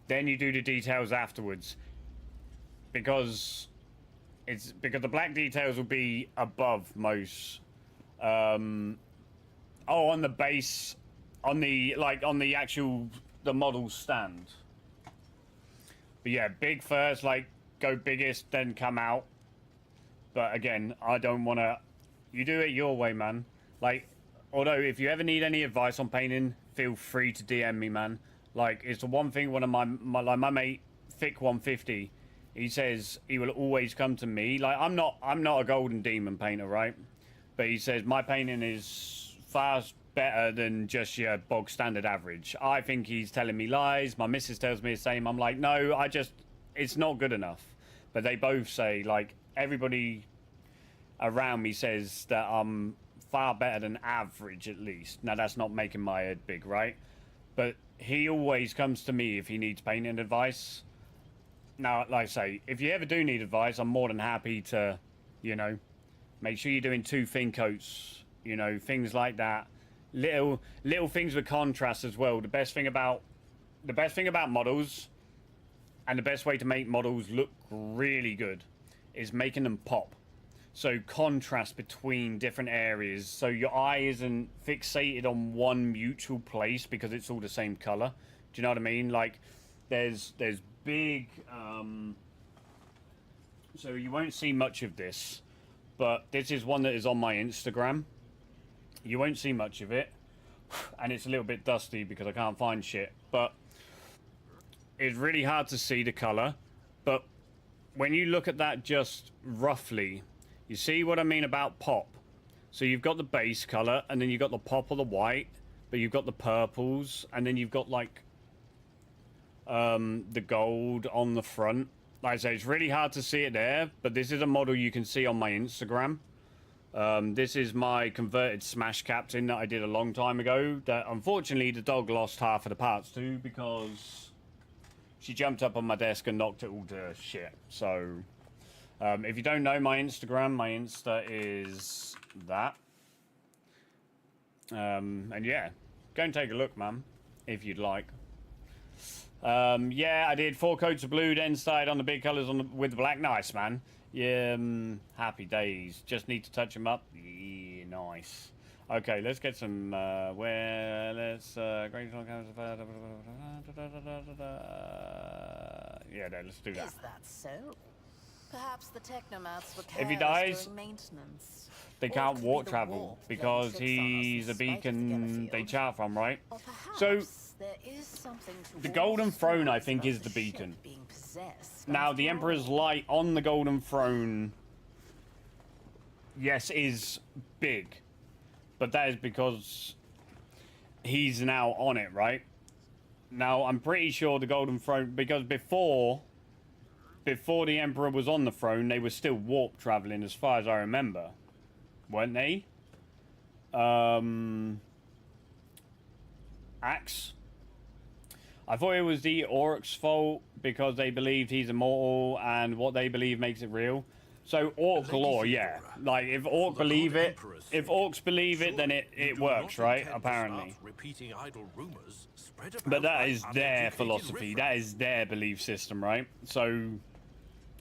Then you do the details afterwards. Because the black details will be above most. On the base, on the actual the model stand. But yeah, big first, like go biggest, then come out. But again, I don't want to. You do it your way, man. Like, although if you ever need any advice on painting, feel free to DM me, man. Like, it's the one thing. One of my mate, Thick 150. He says he will always come to me. Like, I'm not a golden demon painter, right? But he says my painting is far better than just your bog standard average. I think he's telling me lies. My missus tells me the same. I'm like, no, it's not good enough. But they both say, like, everybody around me says that I'm far better than average, at least. Now, that's not making my head big, right? But he always comes to me if he needs painting advice. Now, like I say, if you ever do need advice, I'm more than happy to, you know, make sure you're doing 2 thin coats, you know, things like that. Little things with contrast as well. The best thing about models, and the best way to make models look really good, is making them pop. So contrast between different areas, so your eye isn't fixated on one mutual place because it's all the same color. Do you know what I mean? Like, there's big. So you won't see much of this, but this is one that is on my Instagram. You won't see much of it, and it's a little bit dusty because I can't find shit. But it's really hard to see the color. But when you look at that just roughly, you see what I mean about pop. So you've got the base color, and then you've got the pop of the white, but you've got the purples, and then you've got like the gold on the front. Like I say, it's really hard to see it there, but this is a model you can see on my Instagram. This is my converted Smash Captain that I did a long time ago, that unfortunately the dog lost half of the parts to because she jumped up on my desk and knocked it all to shit. So if you don't know my Instagram, my Insta is that. And yeah, go and take a look, man, if you'd like. Yeah, I did 4 coats of blue, then started on the big colours with the black. Nice, man. Yeah, happy days. Just need to touch them up. Yeah, nice. Okay, let's get some, let's, yeah, let's do that. Is that so? Perhaps the technomats were If he careless dies, during maintenance. they Or can't it could be warp the travel warp because playing tricks on us he's a in spite of the beacon they Gellerfield. chart from, right? Or perhaps So there is something to the all Golden Throne, I stories think, about is the ship beacon. being possessed Now, after the Emperor's all. light on the Golden Throne, yes, is big. But that is because he's now on it, right? Now, I'm pretty sure the Golden Throne, because before the Emperor was on the throne, they were still warp traveling, as far as I remember. Weren't they? Axe? I thought it was the Orcs' fault because they believed he's immortal and what they believe makes it real. So Orc lore, yeah. Like, if Orcs believe it, then it works, right? Apparently. But that is their philosophy. That is their belief system, right? So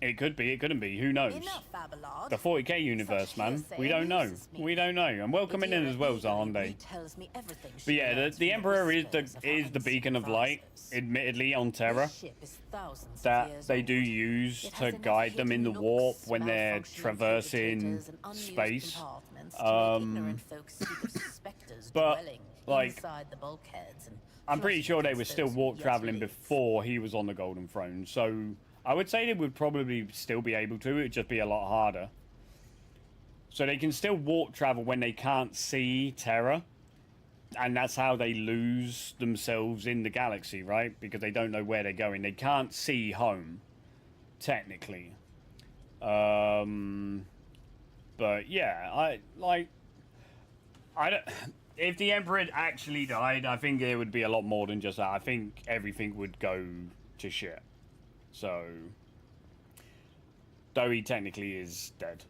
it could be, it couldn't be. Who knows? Enough, Abelard. The 40k universe, Such man. hearsay We don't know. amuses me. We don't know. And welcoming in as well, Zande. Tells me everything But she yeah, learns the from Emperor is whispers of the unseen beacon of light, advisors. admittedly, on Terra. This ship is thousands of That years they do old. use It to has enough guide them in the hidden warp nooks, when they're malfunctioning traversing computers and unused space. compartments to make ignorant folks speak of specters But, dwelling like, inside the bulkheads and I'm pretty plotting sure they against were still those who warp yet traveling live. before he was on the Golden Throne. So I would say they would probably still be able to. It'd just be a lot harder. So they can still warp travel when they can't see Terra. And that's how they lose themselves in the galaxy, right? Because they don't know where they're going. They can't see home, technically. But yeah, I don't. If the Emperor had actually died, I think it would be a lot more than just that. I think everything would go to shit. So, though he technically is dead.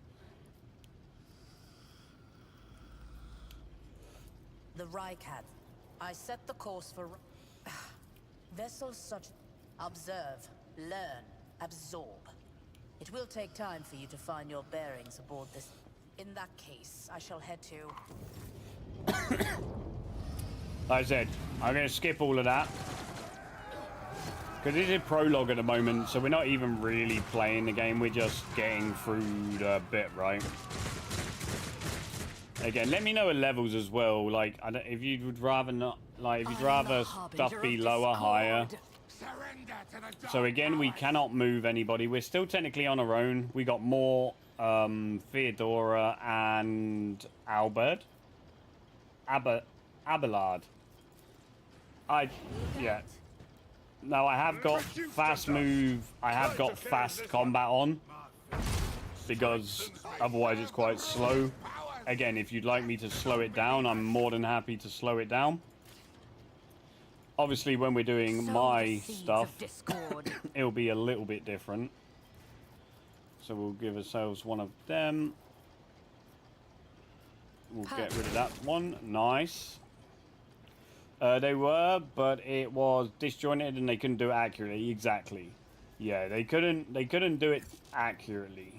The Rykad. I set the course for vessels such. Observe, learn, absorb. It will take time for you to find your bearings aboard this. In that case, I shall head to. Like I said, I'm going to skip all of that. Because this is prologue at the moment, so we're not even really playing the game. We're just getting through the bit, right? Again, let me know at levels as well. Like, if you would rather not, like, if you'd rather stuff be lower, higher. So again, we cannot move anybody. We're still technically on our own. We got more Theodora and Albert. Abelard. Yeah. No, I have got fast move. I have got fast combat on. Because otherwise it's quite slow. Again, if you'd like me to slow it down, I'm more than happy to slow it down. Obviously, when we're doing my stuff, it'll be a little bit different. So we'll give ourselves one of them. We'll get rid of that one. Nice. They were, but it was disjointed and they couldn't do it accurately. Exactly. Yeah, they couldn't do it accurately.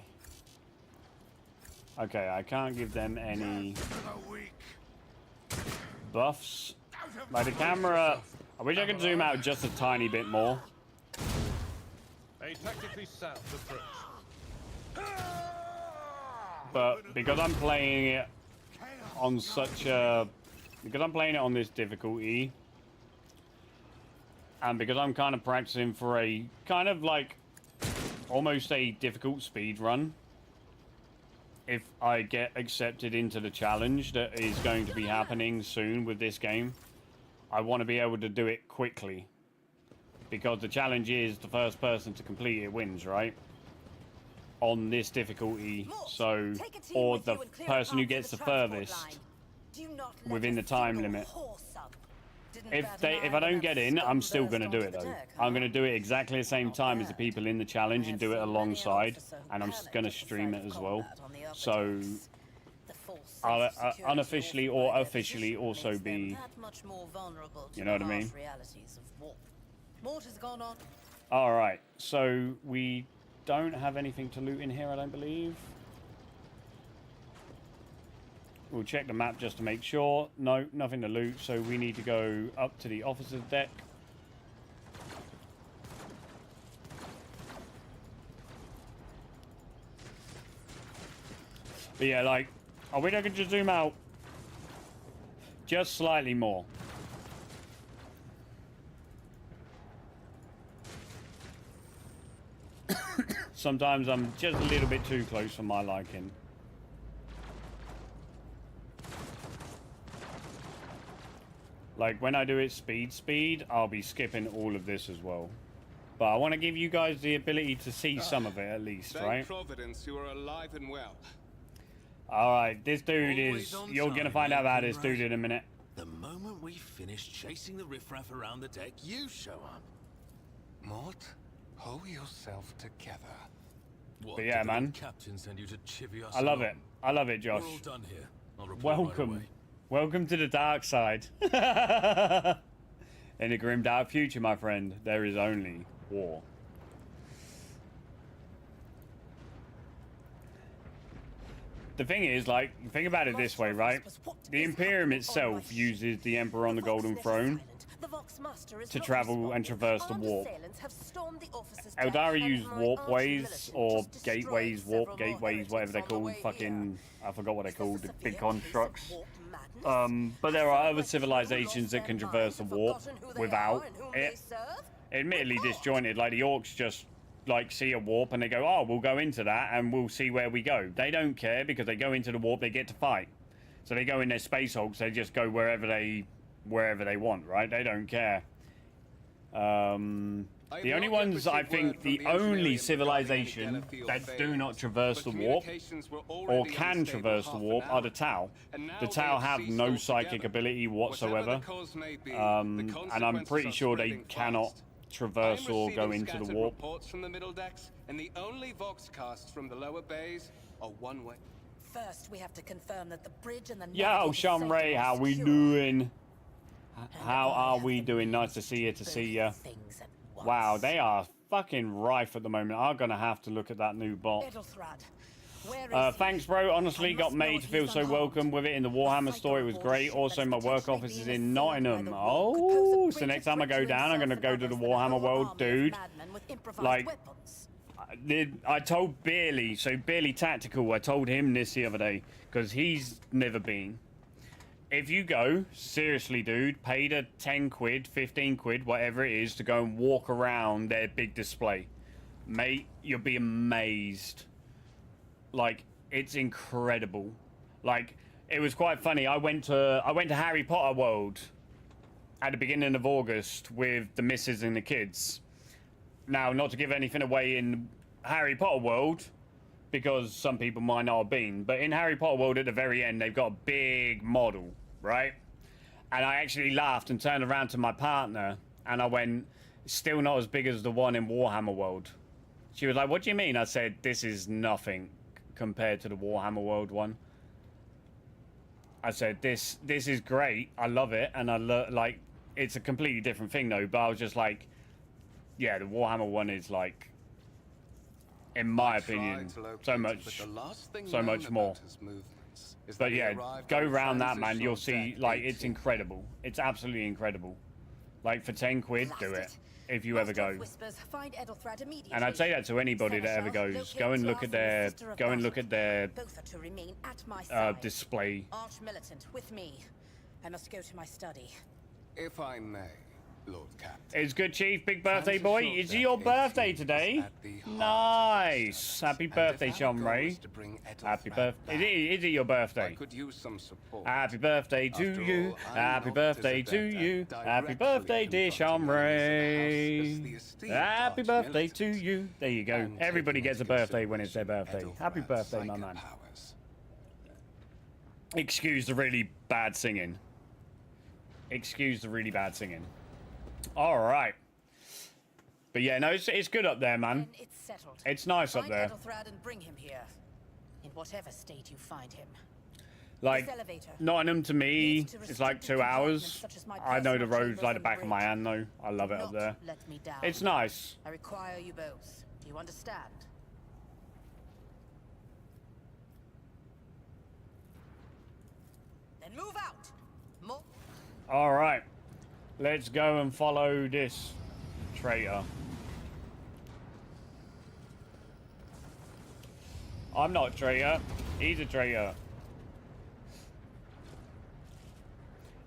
Okay, I can't give them any buffs. Like the camera, I wish I could zoom out just a tiny bit more. A tactically south approach. But because I'm playing it on such a, because I'm playing it on this difficulty, and because I'm kind of practicing for a kind of like almost a difficult speed run. If I get accepted into the challenge that is going to be happening soon with this game, I want to be able to do it quickly. Because the challenge is the first person to complete it wins, right? On this difficulty, so, or the person who gets the furthest within the time limit. If I don't get in, I'm still going to do it though. I'm going to do it exactly the same time as the people in the challenge and do it alongside, and I'm going to stream it as well. So I'll unofficially or officially also be, you know what I mean? Alright, so we don't have anything to loot in here, I don't believe. We'll check the map just to make sure. No, nothing to loot, so we need to go up to the officer's deck. But yeah, like, I wish I could just zoom out just slightly more. Sometimes I'm just a little bit too close for my liking. Like, when I do it speed, I'll be skipping all of this as well. But I want to give you guys the ability to see some of it at least, right? Thank Providence you are alive and well. Alright, this dude is... You're going to find out about this dude in a minute. The moment we finish chasing the riffraff around the deck, you show up. Mort, hold yourself together. What, But yeah, did the man. captain send you to chivvy us I love along? it. I love it, Josh. We're all done here. I'll report right Welcome. away. Welcome to the dark side. In a grim dark future, my friend, there is only war. The thing is, like, think about it this way, right? The Imperium itself uses the Emperor on the Golden Throne to travel and traverse the warp. Eldari use warpways, or gateways, warp gateways, whatever they're called. Fucking, I forgot what they're called, the big constructs. But there are other civilizations that can traverse the warp without it. Admittedly disjointed, like the Orcs just like see a warp and they go, oh, we'll go into that and we'll see where we go. They don't care because they go into the warp, they get to fight. So they go in their space hulks, they just go wherever they want, right? They don't care. The only ones I think, the only civilization that do not traverse the warp or can traverse the warp are the Tau. The Tau have no psychic ability whatsoever, and I'm pretty sure they cannot traverse or go into the warp. Reports from the middle decks, and the only vox casts from the lower bays are one way. First, we have to confirm that the bridge and the Yo, Sean Ray, how we doing? How are we doing? Nice to see you, to see you. Wow, they are fucking rife at the moment. I'm gonna have to look at that new bot. Thanks, bro. Honestly, got made to feel so welcome with it in the Warhammer store. It was great. Also, my work office is in Nottingham. Oh, so next time I go down, I'm gonna go to the Warhammer world, dude. Like, I told Bearly, so Bearly Tactical, I told him this the other day, because he's never been. If you go, seriously, dude, pay the 10 quid, 15 quid, whatever it is, to go and walk around their big display. Mate, you'll be amazed. Like, it's incredible. Like, it was quite funny. I went to Harry Potter World at the beginning of August with the missus and the kids. Now, not to give anything away in Harry Potter World, because some people might not have been, but in Harry Potter World at the very end, they've got a big model, right? And I actually laughed and turned around to my partner, and I went, still not as big as the one in Warhammer World. She was like, what do you mean? I said, this is nothing compared to the Warhammer World one. I said, this is great. I love it, and like, it's a completely different thing though, but I was just like, yeah, the Warhammer one is like, in my opinion, so much more. But yeah, go around that, man. You'll see, like, it's incredible. It's absolutely incredible. Like, for 10 quid, do it if you ever go. And I'd say that to anybody that ever goes. Go and look at their display. Arch militant with me. I must go to my study. If I may, Lord Captain. It's good, Chief. Big birthday boy. Is it your birthday today? Nice. Happy birthday, Sean Ray. Happy birthday. Is it your birthday? Could use some support. Happy birthday to you. Happy birthday to you. Happy birthday, dear Sean Ray. Happy birthday to you. There you go. Everybody gets a birthday when it's their birthday. Happy birthday, my man. Excuse the really bad singing. Excuse the really bad singing. All right. But yeah, no, it's good up there, man. It's settled. It's nice up there. Find Ethelthrad and bring him here. In whatever state you find him. Like, Nottingham to me, it's like 2 hours. I know the roads like the back of my hand, though. I love it up there. It's nice. I require you both. Do you understand? Then move out. All right. Let's go and follow this traitor. I'm not a traitor. He's a traitor.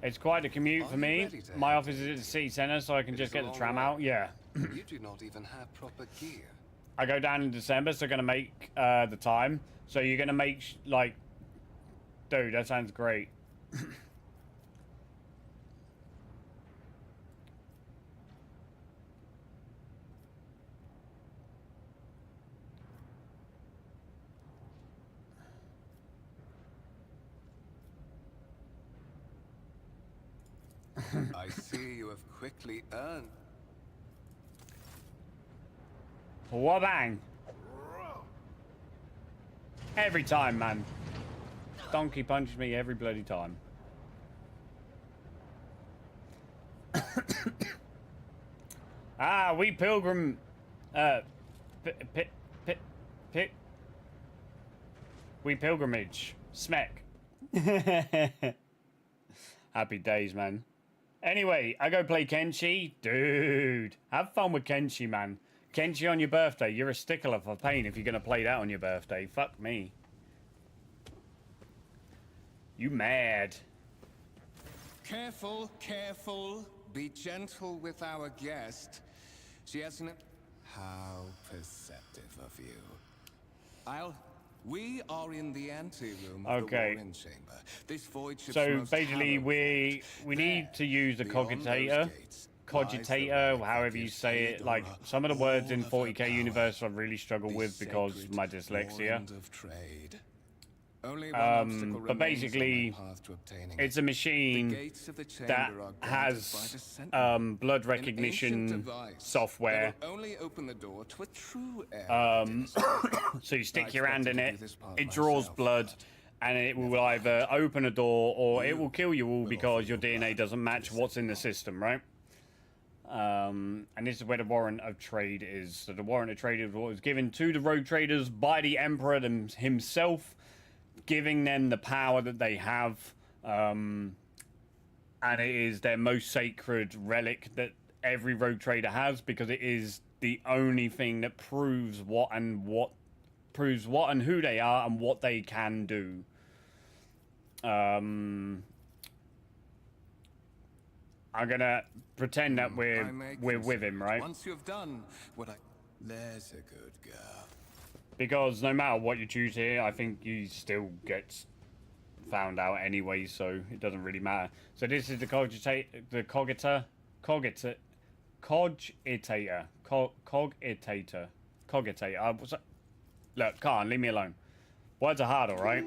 It's quite a commute for me. My office is at the city centre, so I can just get the tram out. Yeah. You do not even have proper gear. I go down in December, so going to make the time. So you're going to make, like... Dude, that sounds great. I see you have quickly earned. Wabang! Every time, man. Donkey punches me every bloody time. We pilgrim... We pilgrimage. Smack. Happy days, man. Anyway, I go play Kenshi. Dude, have fun with Kenshi, man. Kenshi on your birthday. You're a stickler for pain if you're going to play that on your birthday. Fuck me. You mad. Careful, careful. Be gentle with our guest. She hasn't... How perceptive of you. We are in the anteroom of the Warren Chamber. This void ship's so most basically, hallowed we need to use the cogitator. cogitator, however you say it. Like, some of the words in 40k universe I really struggle with because of my dyslexia. But basically, it's a machine that has blood recognition software. So you stick your hand in it, it draws blood, and it will either open a door or it will kill you all because your DNA doesn't match what's in the system, right? And this is where the warrant of trade is. So the warrant of trade is what was given to the rogue traders by the Emperor himself, giving them the power that they have, and it is their most sacred relic that every rogue trader has, because it is the only thing that proves what and who they are and what they can do. I'm gonna pretend that we're with him, right? Once you've done what there's a good girl. Because no matter what you choose here, I think you still get found out anyway, so it doesn't really matter. So this is the cogitator. Look, Khan, leave me alone. Words are hard, all right?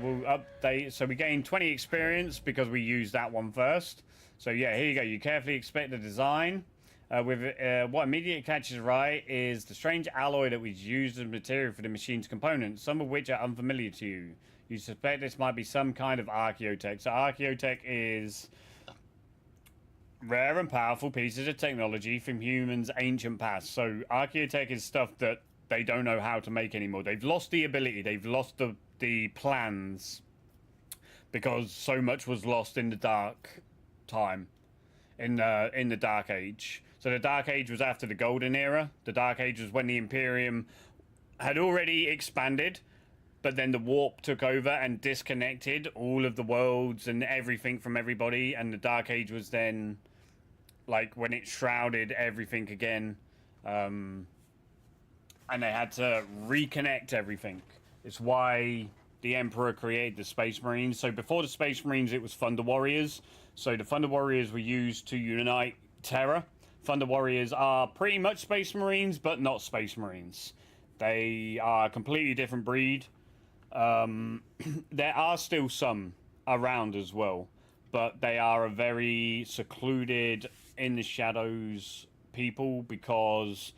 We'll update. So we gain 20 experience because we used that one first. So yeah, here you go. You carefully inspect the design. What immediately catches your eye is the strange alloy that was used as material for the machine's components, some of which are unfamiliar to you. You suspect this might be some kind of archaeotech. So archaeotech is rare and powerful pieces of technology from humans' ancient past. So archaeotech is stuff that they don't know how to make anymore. They've lost the ability. They've lost the plans because so much was lost in the dark time, in the Dark Age. So the Dark Age was after the Golden Era. The Dark Age was when the Imperium had already expanded, but then the warp took over and disconnected all of the worlds and everything from everybody, and the Dark Age was then like when it shrouded everything again, and they had to reconnect everything. It's why the Emperor created the Space Marines. So before the Space Marines, it was Thunder Warriors. So the Thunder Warriors were used to unite Terra. Thunder Warriors are pretty much Space Marines, but not Space Marines. They are a completely different breed. There are still some around as well, but they are a very secluded, in the shadows people, because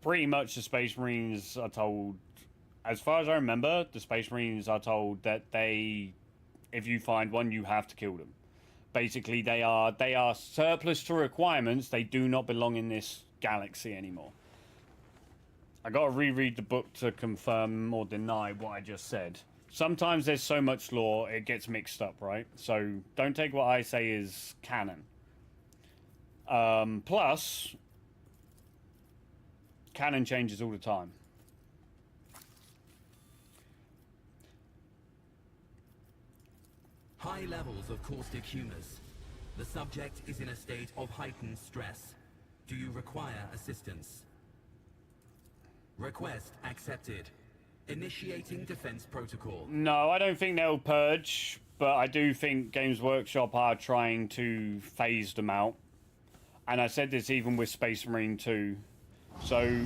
pretty much the Space Marines are told, as far as I remember, the Space Marines are told that if you find one, you have to kill them. Basically, they are surplus to requirements. They do not belong in this galaxy anymore. I gotta reread the book to confirm or deny what I just said. Sometimes there's so much lore, it gets mixed up, right? So don't take what I say as canon. Plus, canon changes all the time. High levels of caustic humors. The subject is in a state of heightened stress. Do you require assistance? Request accepted. Initiating defense protocol. No, I don't think they'll purge, but I do think Games Workshop are trying to phase them out. And I said this even with Space Marine 2. So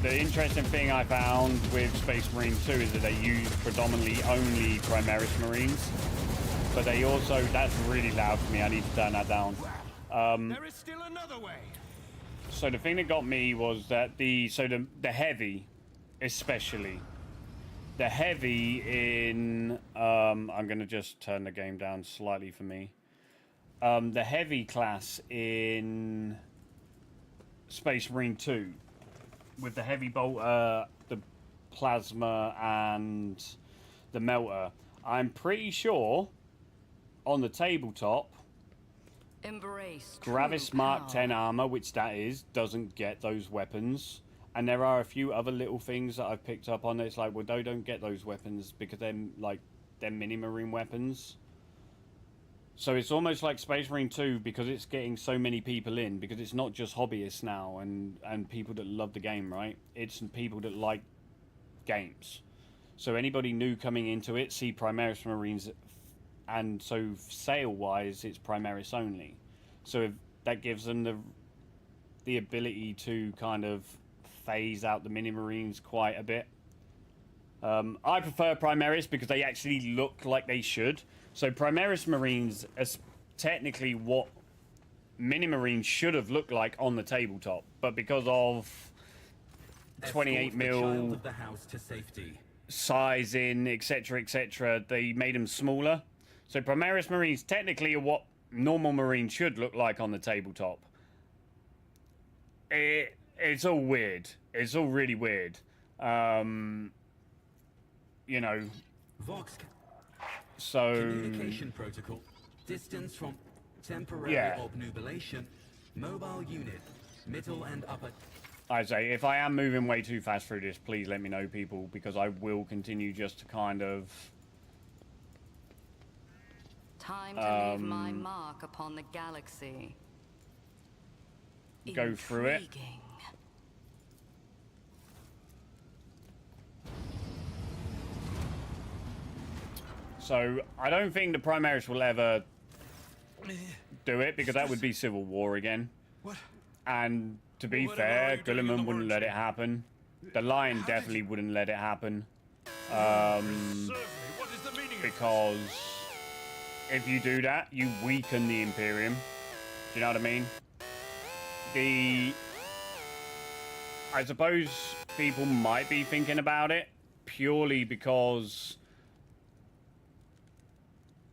the interesting thing I found with Space Marine 2 is that they use predominantly only Primaris Marines. But they also, that's really loud for me, I need to turn that down. There is still another way. So the thing that got me was that the heavy, especially, the heavy in, I'm going to just turn the game down slightly for me. The heavy class in Space Marine 2, with the heavy bolter, the plasma, and the melter, I'm pretty sure on the tabletop, Embrace Gravis true Mark power. 10 armor, which that is, doesn't get those weapons. And there are a few other little things that I've picked up on. It's like, well, they don't get those weapons because they're mini marine weapons. So it's almost like Space Marine 2, because it's getting so many people in, because it's not just hobbyists now and people that love the game, right? It's people that like games. So anybody new coming into it see Primaris Marines and so sale-wise, it's Primaris only. So if that gives them the ability to kind of phase out the mini marines quite a bit. I prefer Primaris because they actually look like they should. So Primaris marines is technically what mini marines should have looked like on the tabletop, but because of 28 mil of the house to safety. sizing, etc., they made them smaller. So Primaris marines technically are what normal marines should look like on the tabletop. It's all weird. It's all really weird. You know. Vox. So. Communication protocol. Distance from temporary obnubilation. Mobile unit. Middle and upper. I say, if I am moving way too fast through this, please let me know, people, because I will continue just to kind of. Time to leave my mark upon the galaxy. Go through it. Intriguing. So, I don't think the Primaris will ever do it, because that would be Civil War again. What? And to be Whatever are fair, you doing in the Gulliman wouldn't let it warranty? happen. The Lion definitely wouldn't let it happen. Serve me. What is the meaning of Because if you do that, you weaken the Imperium. Do you know what I mean? I suppose people might be thinking about it purely because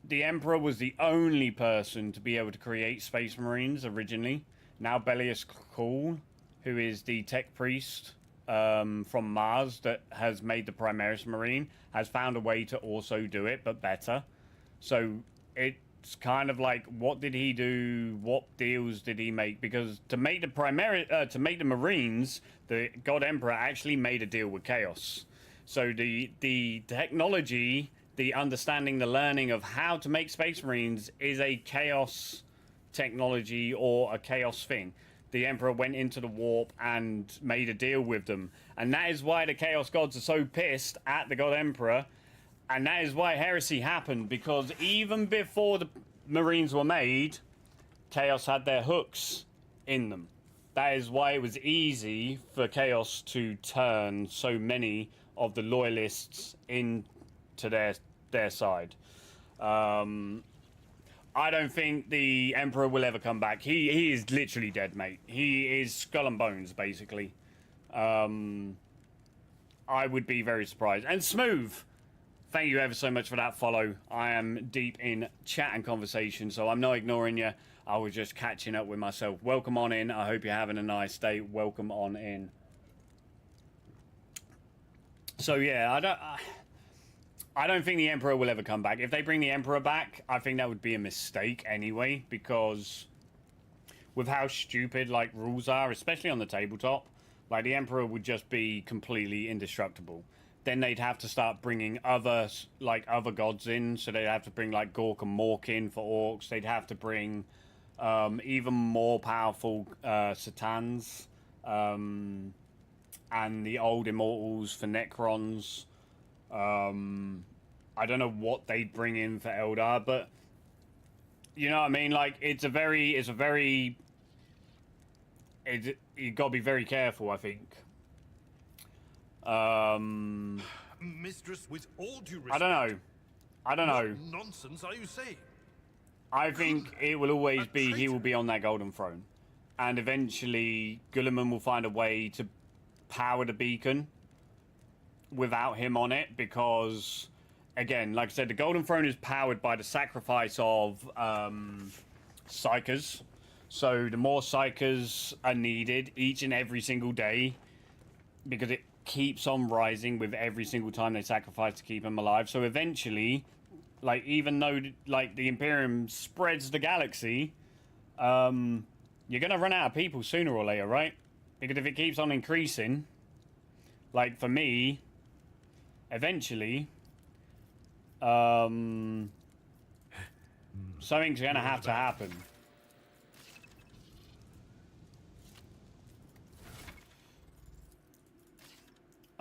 the Emperor was the only person to be able to create Space Marines originally. Now Belius Kuhl, who is the tech priest from Mars that has made the Primaris Marine, has found a way to also do it, but better. So it's kind of like, what did he do? What deals did he make? Because to make the Marines, the God Emperor actually made a deal with Chaos. So the technology, the understanding, the learning of how to make Space Marines is a Chaos technology or a Chaos thing. The Emperor went into the warp and made a deal with them. And that is why the Chaos Gods are so pissed at the God Emperor. And that is why heresy happened, because even before the Marines were made, Chaos had their hooks in them. That is why it was easy for Chaos to turn so many of the loyalists into their side. I don't think the Emperor will ever come back. He is literally dead, mate. He is skull and bones, basically. I would be very surprised. And Smooth, thank you ever so much for that follow. I am deep in chat and conversation, so I'm not ignoring you. I was just catching up with myself. Welcome on in. I hope you're having a nice day. Welcome on in. So yeah, I don't think the Emperor will ever come back. If they bring the Emperor back, I think that would be a mistake anyway, because with how stupid like rules are, especially on the tabletop, like the Emperor would just be completely indestructible. Then they'd have to start bringing other gods in, so they'd have to bring like Gork and Mork in for orcs. They'd have to bring even more powerful Satans and the old Immortals for Necrons. I don't know what they'd bring in for Eldar, but you know what I mean? Like, you gotta be very careful, I think. Mistress, with all due respect. I don't know. What nonsense are you saying? I think it will always be, he will be on that golden throne. And eventually, Gulliman will find a way to power the beacon without him on it, because, again, like I said, the golden throne is powered by the sacrifice of psychers. So the more psychers are needed each and every single day, because it keeps on rising with every single time they sacrifice to keep him alive. So eventually, like, even though like the Imperium spreads the galaxy, you're gonna run out of people sooner or later, right? Because if it keeps on increasing, like for me, eventually, something's gonna have to happen.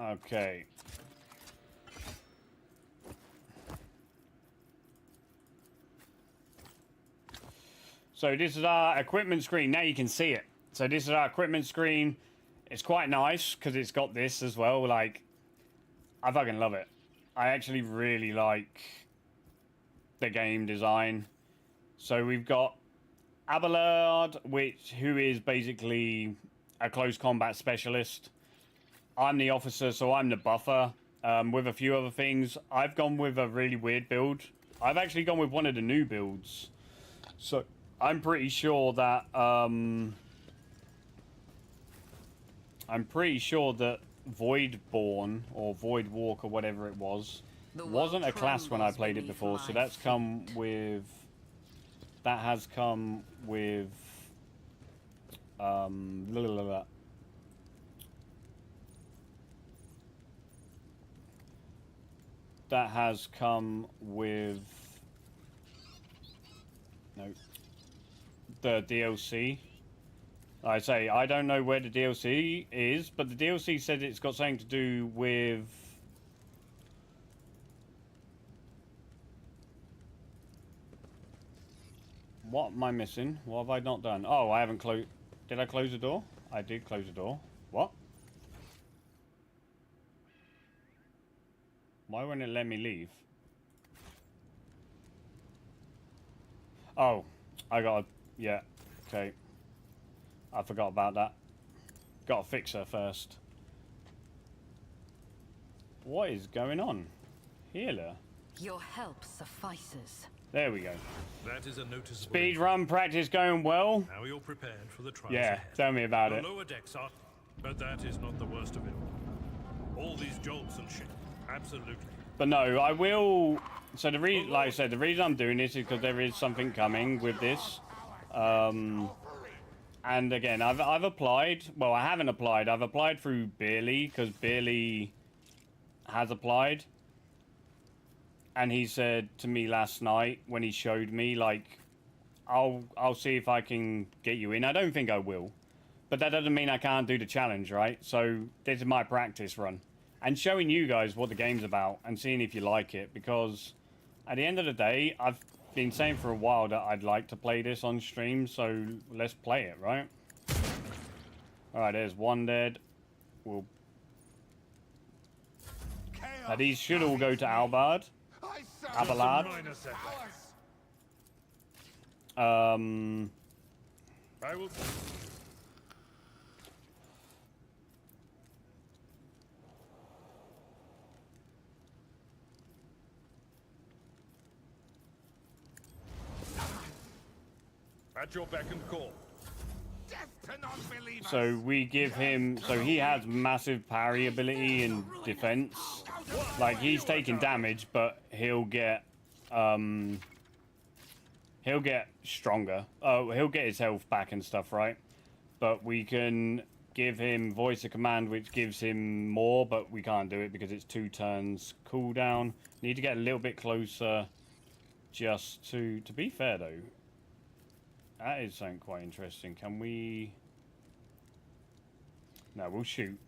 Okay. So this is our equipment screen. Now you can see it. So this is our equipment screen. It's quite nice because it's got this as well. Like, I fucking love it. I actually really like the game design. So we've got Abelard, who is basically a close combat specialist. I'm the officer, so I'm the buffer. With a few other things, I've gone with a really weird build. I've actually gone with one of the new builds. So I'm pretty sure that Voidborn or Voidwalk or whatever it was wasn't a class when I played it before. So that's come with. That has come with. That has come with. No. The DLC. I say, I don't know where the DLC is, but the DLC said it's got something to do with... What am I missing? What have I not done? Oh, I haven't closed... Did I close the door? I did close the door. What? Why wouldn't it let me leave? Oh, I gotta... Yeah, okay. I forgot about that. Gotta fix her first. What is going on? Healer? Your help suffices. There we go. That is a noticeable. Speed run practice going well. Now you're prepared for the trials Yeah, ahead. tell me about it. The lower decks are, but that is not the worst of it all. All these jolts and shit. Absolutely. But no, I will... So the reason, like I said, the reason I'm doing this is because there is something coming with this. And again, I've applied. Well, I haven't applied. I've applied through Beerly because Beerly has applied. And he said to me last night when he showed me, like, I'll see if I can get you in. I don't think I will. But that doesn't mean I can't do the challenge, right? So this is my practice run. And showing you guys what the game's about and seeing if you like it. Because at the end of the day, I've been saying for a while that I'd like to play this on stream. So let's play it, right? Alright, there's one dead. We'll... these should all go to Albard. Abelard. I will. At your beck and call. So we give him, so he has massive parry ability and defense. Like he's taking damage, but he'll get stronger. Oh, he'll get his health back and stuff, right? But we can give him voice of command, which gives him more, but we can't do it because it's 2 turns cooldown. Need to get a little bit closer. Just to be fair though, that is something quite interesting. Can we? No, we'll shoot.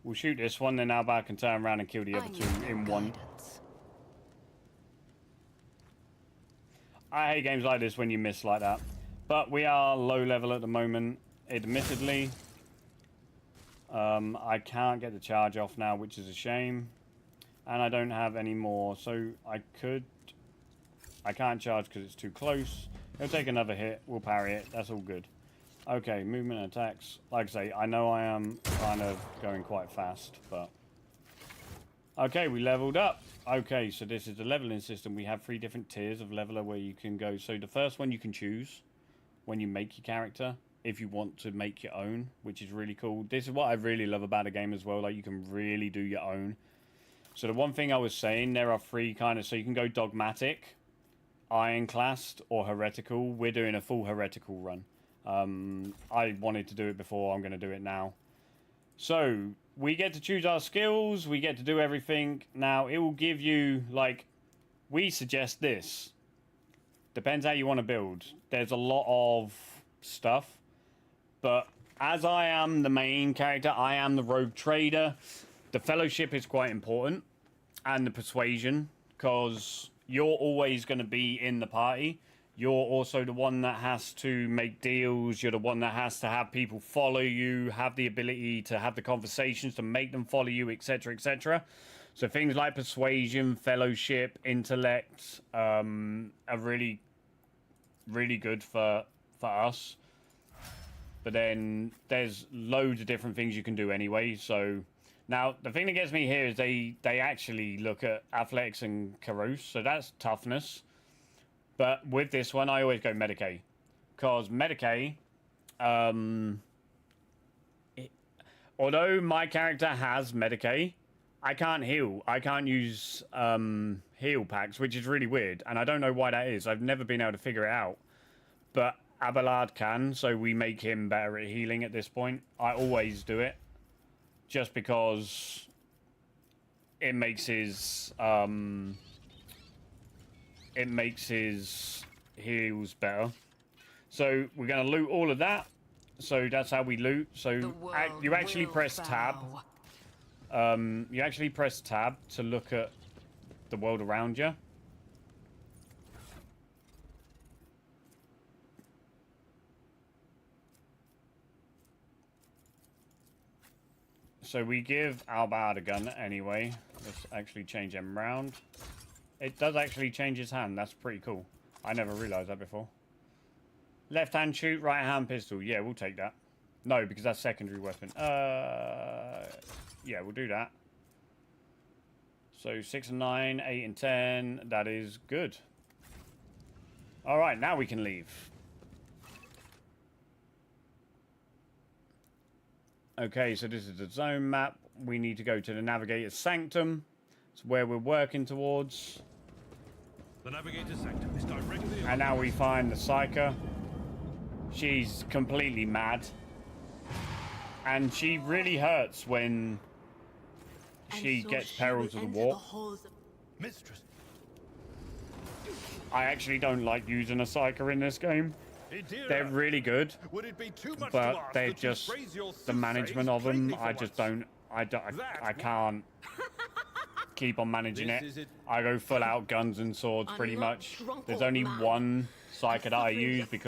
We'll shoot this one, then Albert can turn around and kill the other 2 in one. I hate games like this when you miss like that. But we are low level at the moment, admittedly. I can't get the charge off now, which is a shame. And I don't have any more, so I can't charge because it's too close. He'll take another hit, we'll parry it, that's all good. Okay, movement and attacks. Like I say, I know I am kind of going quite fast, but... Okay, we leveled up. Okay, so this is the leveling system. We have 3 different tiers of leveler where you can go. So the first one you can choose when you make your character, if you want to make your own, which is really cool. This is what I really love about the game as well, like you can really do your own. So the one thing I was saying, there are 3 kind of... So you can go dogmatic, ironclast, or heretical. We're doing a full heretical run. I wanted to do it before, I'm going to do it now. So, we get to choose our skills, we get to do everything. Now, it will give you, like, we suggest this. Depends how you want to build. There's a lot of stuff. But as I am the main character, I am the rogue trader. The fellowship is quite important. And the persuasion, because you're always going to be in the party. You're also the one that has to make deals. You're the one that has to have people follow you, have the ability to have the conversations to make them follow you, etc., etc. So things like persuasion, fellowship, intellect are really, really good for us. But then there's loads of different things you can do anyway. So now the thing that gets me here is they actually look at athletics and carouse. So that's toughness. But with this one, I always go Medicae. Because Medicae, although my character has Medicae, I can't heal. I can't use heal packs, which is really weird. And I don't know why that is. I've never been able to figure it out. But Abelard can, so we make him better at healing at this point. I always do it. Just because it makes his... it makes his heals better. So we're going to loot all of that. So that's how we loot. So you actually press tab. You actually press tab to look at the world around you. So we give Albard a gun anyway. Let's actually change him around. It does actually change his hand. That's pretty cool. I never realized that before. Left hand shoot, right hand pistol. Yeah, we'll take that. No, because that's secondary weapon. Yeah, we'll do that. So 6 and 9, 8 and 10. That is good. All right, now we can leave. Okay, so this is the zone map. We need to go to the Navigator's Sanctum. It's where we're working towards. The Navigator's Sanctum is directly... And now we find the Psyker. She's completely mad. And she really hurts when she gets peril to the warp. Mistress. I actually don't like using a Psyker in this game. They're really good, Would it be too much but to ask they're that you just phrase your the management of them. plainly for I just once? I can't keep on managing This it. is it. I go full out guns and swords pretty much. There's only one Psyker that I use because